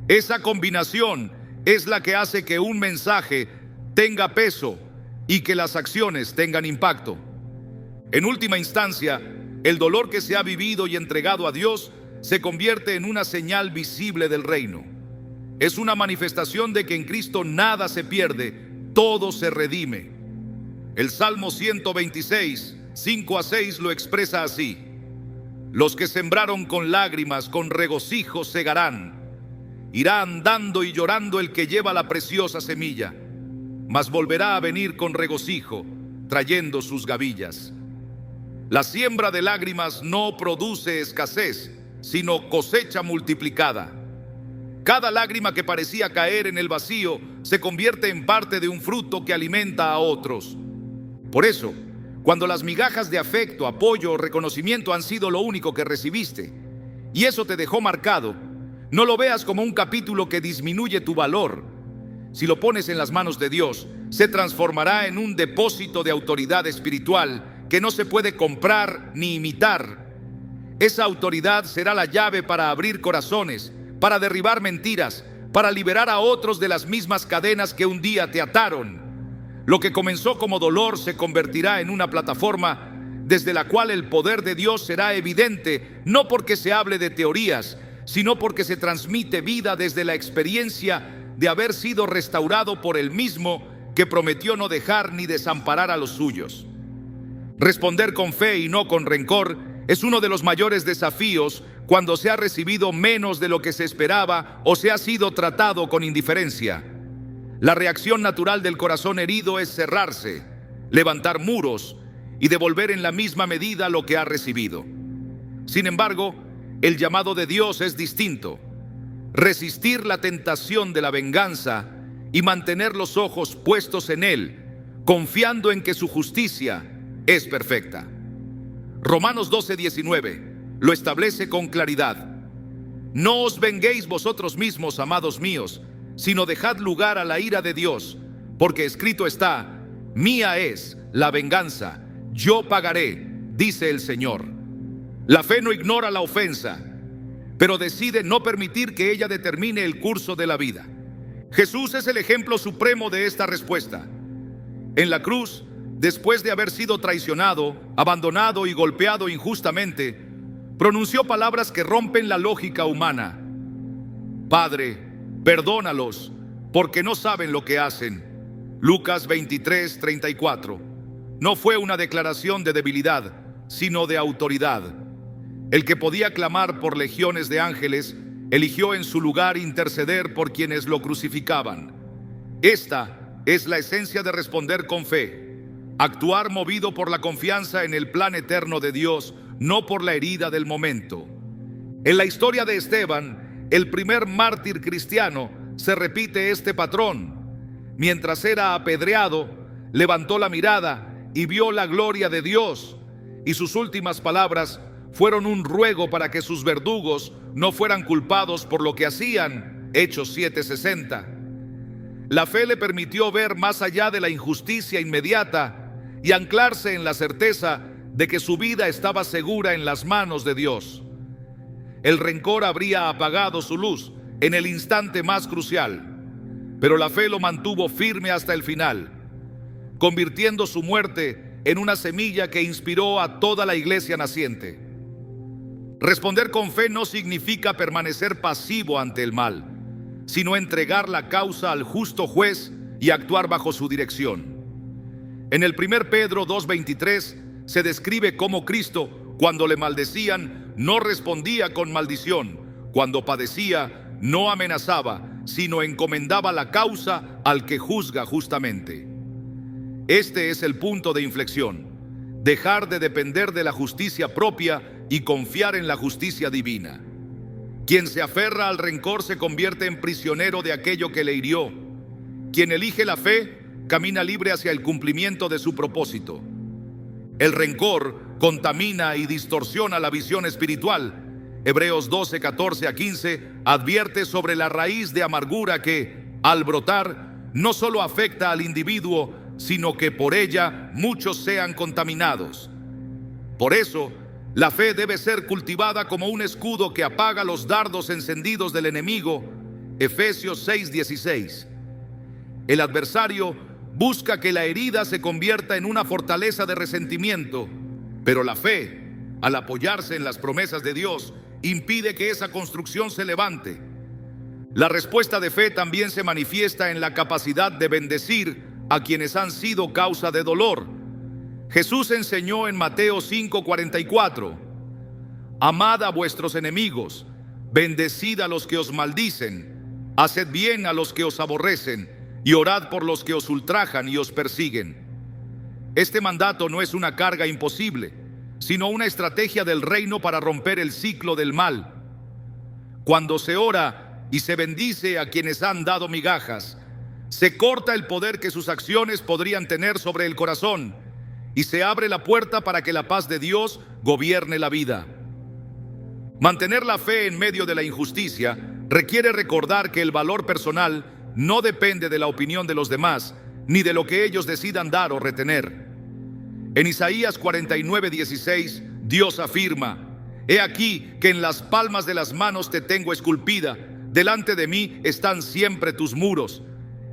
Esa combinación es la que hace que un mensaje tenga peso y que las acciones tengan impacto. En última instancia, el dolor que se ha vivido y entregado a Dios se convierte en una señal visible del reino. Es una manifestación de que en Cristo nada se pierde, todo se redime. El Salmo 126, 5-6 lo expresa así: los que sembraron con lágrimas, con regocijo segarán. Irá andando y llorando el que lleva la preciosa semilla, mas volverá a venir con regocijo, trayendo sus gavillas. La siembra de lágrimas no produce escasez, sino cosecha multiplicada. Cada lágrima que parecía caer en el vacío se convierte en parte de un fruto que alimenta a otros. Por eso, cuando las migajas de afecto, apoyo o reconocimiento han sido lo único que recibiste, y eso te dejó marcado, no lo veas como un capítulo que disminuye tu valor. Si lo pones en las manos de Dios, se transformará en un depósito de autoridad espiritual que no se puede comprar ni imitar. Esa autoridad será la llave para abrir corazones, para derribar mentiras, para liberar a otros de las mismas cadenas que un día te ataron. Lo que comenzó como dolor se convertirá en una plataforma desde la cual el poder de Dios será evidente, no porque se hable de teorías, sino porque se transmite vida desde la experiencia de haber sido restaurado por el mismo que prometió no dejar ni desamparar a los suyos. Responder con fe y no con rencor es uno de los mayores desafíos cuando se ha recibido menos de lo que se esperaba o se ha sido tratado con indiferencia. La reacción natural del corazón herido es cerrarse, levantar muros y devolver en la misma medida lo que ha recibido. Sin embargo, el llamado de Dios es distinto: resistir la tentación de la venganza y mantener los ojos puestos en Él, confiando en que su justicia es perfecta. Romanos 12:19 lo establece con claridad: no os venguéis vosotros mismos, amados míos, sino dejad lugar a la ira de Dios, porque escrito está: mía es la venganza, yo pagaré, dice el Señor. La fe no ignora la ofensa, pero decide no permitir que ella determine el curso de la vida. Jesús es el ejemplo supremo de esta respuesta. En la cruz, después de haber sido traicionado, abandonado y golpeado injustamente, pronunció palabras que rompen la lógica humana: Padre, perdónalos, porque no saben lo que hacen. Lucas 23:34. No fue una declaración de debilidad, sino de autoridad. El que podía clamar por legiones de ángeles, eligió en su lugar interceder por quienes lo crucificaban. Esta es la esencia de responder con fe: actuar movido por la confianza en el plan eterno de Dios, no por la herida del momento. En la historia de Esteban, el primer mártir cristiano, se repite este patrón. Mientras era apedreado, levantó la mirada y vio la gloria de Dios, y sus últimas palabras fueron un ruego para que sus verdugos no fueran culpados por lo que hacían. Hechos 7:60. La fe le permitió ver más allá de la injusticia inmediata y anclarse en la certeza de que su vida estaba segura en las manos de Dios. El rencor habría apagado su luz en el instante más crucial, pero la fe lo mantuvo firme hasta el final, convirtiendo su muerte en una semilla que inspiró a toda la iglesia naciente. Responder con fe no significa permanecer pasivo ante el mal, sino entregar la causa al justo juez y actuar bajo su dirección. En el 1 Pedro 2:23 se describe cómo Cristo, cuando le maldecían, no respondía con maldición; cuando padecía, no amenazaba, sino encomendaba la causa al que juzga justamente. Este es el punto de inflexión: dejar de depender de la justicia propia y confiar en la justicia divina. Quien se aferra al rencor se convierte en prisionero de aquello que le hirió. Quien elige la fe camina libre hacia el cumplimiento de su propósito. El rencor contamina y distorsiona la visión espiritual. Hebreos 12:14-15 advierte sobre la raíz de amargura que, al brotar, no solo afecta al individuo, sino que por ella muchos sean contaminados. Por eso, la fe debe ser cultivada como un escudo que apaga los dardos encendidos del enemigo. Efesios 6:16. El adversario busca que la herida se convierta en una fortaleza de resentimiento, pero la fe, al apoyarse en las promesas de Dios, impide que esa construcción se levante. La respuesta de fe también se manifiesta en la capacidad de bendecir a quienes han sido causa de dolor. Jesús enseñó en Mateo 5:44: amad a vuestros enemigos, bendecid a los que os maldicen, haced bien a los que os aborrecen, y orad por los que os ultrajan y os persiguen. Este mandato no es una carga imposible, sino una estrategia del reino para romper el ciclo del mal. Cuando se ora y se bendice a quienes han dado migajas, se corta el poder que sus acciones podrían tener sobre el corazón y se abre la puerta para que la paz de Dios gobierne la vida. Mantener la fe en medio de la injusticia requiere recordar que el valor personal no depende de la opinión de los demás, ni de lo que ellos decidan dar o retener. En Isaías 49:16, Dios afirma: he aquí que en las palmas de las manos te tengo esculpida, delante de mí están siempre tus muros.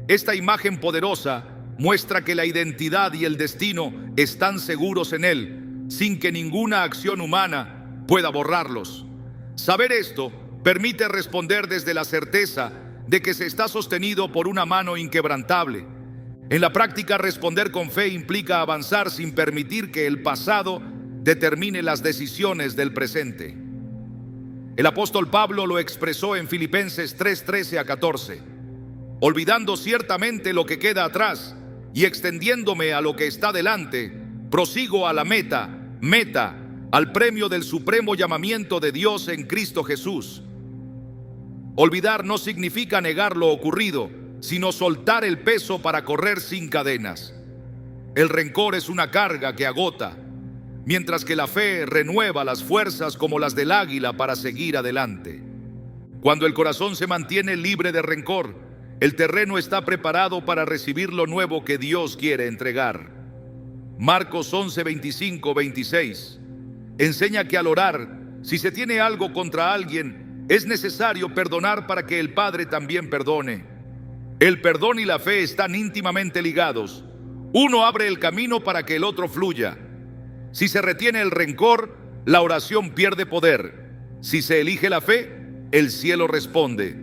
Esta imagen poderosa muestra que la identidad y el destino están seguros en Él, sin que ninguna acción humana pueda borrarlos. Saber esto permite responder desde la certeza de que se está sostenido por una mano inquebrantable. En la práctica, responder con fe implica avanzar sin permitir que el pasado determine las decisiones del presente. El apóstol Pablo lo expresó en Filipenses 3:13-14: olvidando ciertamente lo que queda atrás y extendiéndome a lo que está delante, prosigo a la meta, al premio del supremo llamamiento de Dios en Cristo Jesús. Olvidar no significa negar lo ocurrido, sino soltar el peso para correr sin cadenas. El rencor es una carga que agota, mientras que la fe renueva las fuerzas como las del águila para seguir adelante. Cuando el corazón se mantiene libre de rencor, el terreno está preparado para recibir lo nuevo que Dios quiere entregar. Marcos 11:25-26 enseña que al orar, si se tiene algo contra alguien, es necesario perdonar para que el Padre también perdone. El perdón y la fe están íntimamente ligados. Uno abre el camino para que el otro fluya. Si se retiene el rencor, la oración pierde poder. Si se elige la fe, el cielo responde.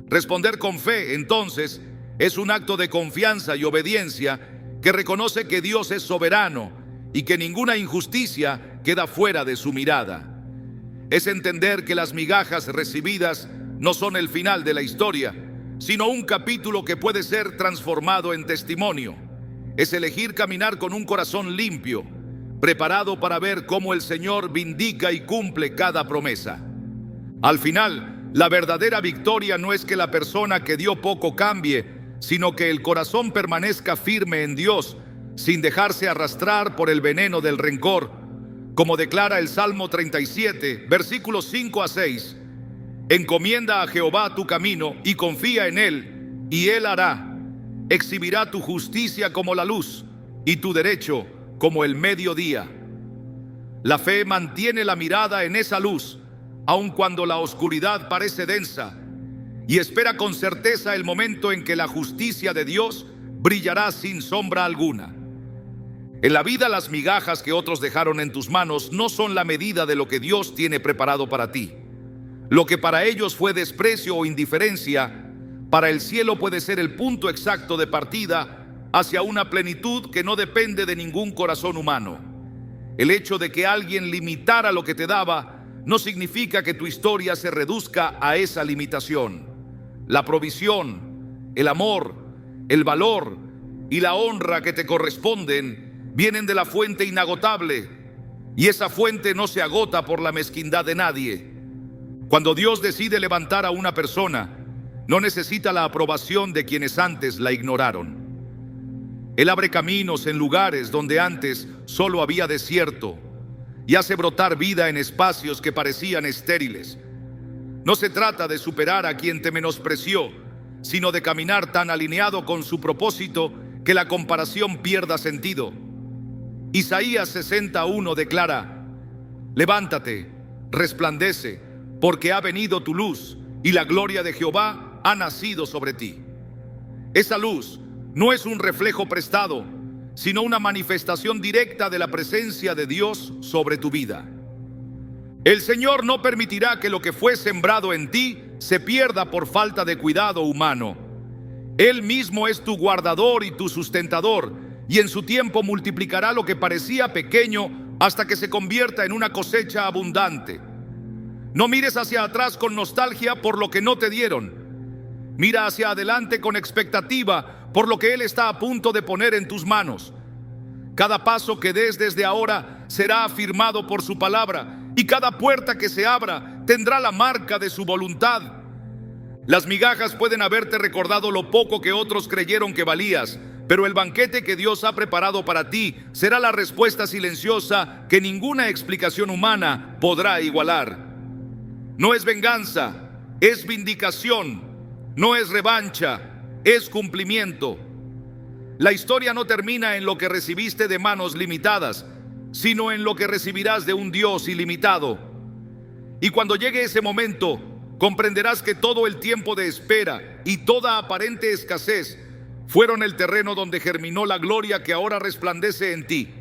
Responder con fe, entonces, es un acto de confianza y obediencia que reconoce que Dios es soberano y que ninguna injusticia queda fuera de su mirada. Es entender que las migajas recibidas no son el final de la historia, sino un capítulo que puede ser transformado en testimonio. Es elegir caminar con un corazón limpio, preparado para ver cómo el Señor vindica y cumple cada promesa. Al final, la verdadera victoria no es que la persona que dio poco cambie, sino que el corazón permanezca firme en Dios, sin dejarse arrastrar por el veneno del rencor. Como declara el Salmo 37, versículos 5 a 6, encomienda a Jehová tu camino y confía en Él, y Él hará. Exhibirá tu justicia como la luz y tu derecho como el mediodía. La fe mantiene la mirada en esa luz, aun cuando la oscuridad parece densa, y espera con certeza el momento en que la justicia de Dios brillará sin sombra alguna. En la vida, las migajas que otros dejaron en tus manos no son la medida de lo que Dios tiene preparado para ti. Lo que para ellos fue desprecio o indiferencia, para el cielo puede ser el punto exacto de partida hacia una plenitud que no depende de ningún corazón humano. El hecho de que alguien limitara lo que te daba no significa que tu historia se reduzca a esa limitación. La provisión, el amor, el valor y la honra que te corresponden vienen de la fuente inagotable, y esa fuente no se agota por la mezquindad de nadie. Cuando Dios decide levantar a una persona, no necesita la aprobación de quienes antes la ignoraron. Él abre caminos en lugares donde antes solo había desierto y hace brotar vida en espacios que parecían estériles. No se trata de superar a quien te menospreció, sino de caminar tan alineado con su propósito que la comparación pierda sentido. Isaías 60:1 declara: levántate, resplandece, porque ha venido tu luz y la gloria de Jehová ha nacido sobre ti. Esa luz no es un reflejo prestado, sino una manifestación directa de la presencia de Dios sobre tu vida. El Señor no permitirá que lo que fue sembrado en ti se pierda por falta de cuidado humano. Él mismo es tu guardador y tu sustentador, y en su tiempo multiplicará lo que parecía pequeño hasta que se convierta en una cosecha abundante. No mires hacia atrás con nostalgia por lo que no te dieron. Mira hacia adelante con expectativa por lo que Él está a punto de poner en tus manos. Cada paso que des desde ahora será afirmado por su palabra, y cada puerta que se abra tendrá la marca de su voluntad. Las migajas pueden haberte recordado lo poco que otros creyeron que valías, pero el banquete que Dios ha preparado para ti será la respuesta silenciosa que ninguna explicación humana podrá igualar. No es venganza, es vindicación. No es revancha, es cumplimiento. La historia no termina en lo que recibiste de manos limitadas, sino en lo que recibirás de un Dios ilimitado. Y cuando llegue ese momento, comprenderás que todo el tiempo de espera y toda aparente escasez fueron el terreno donde germinó la gloria que ahora resplandece en ti.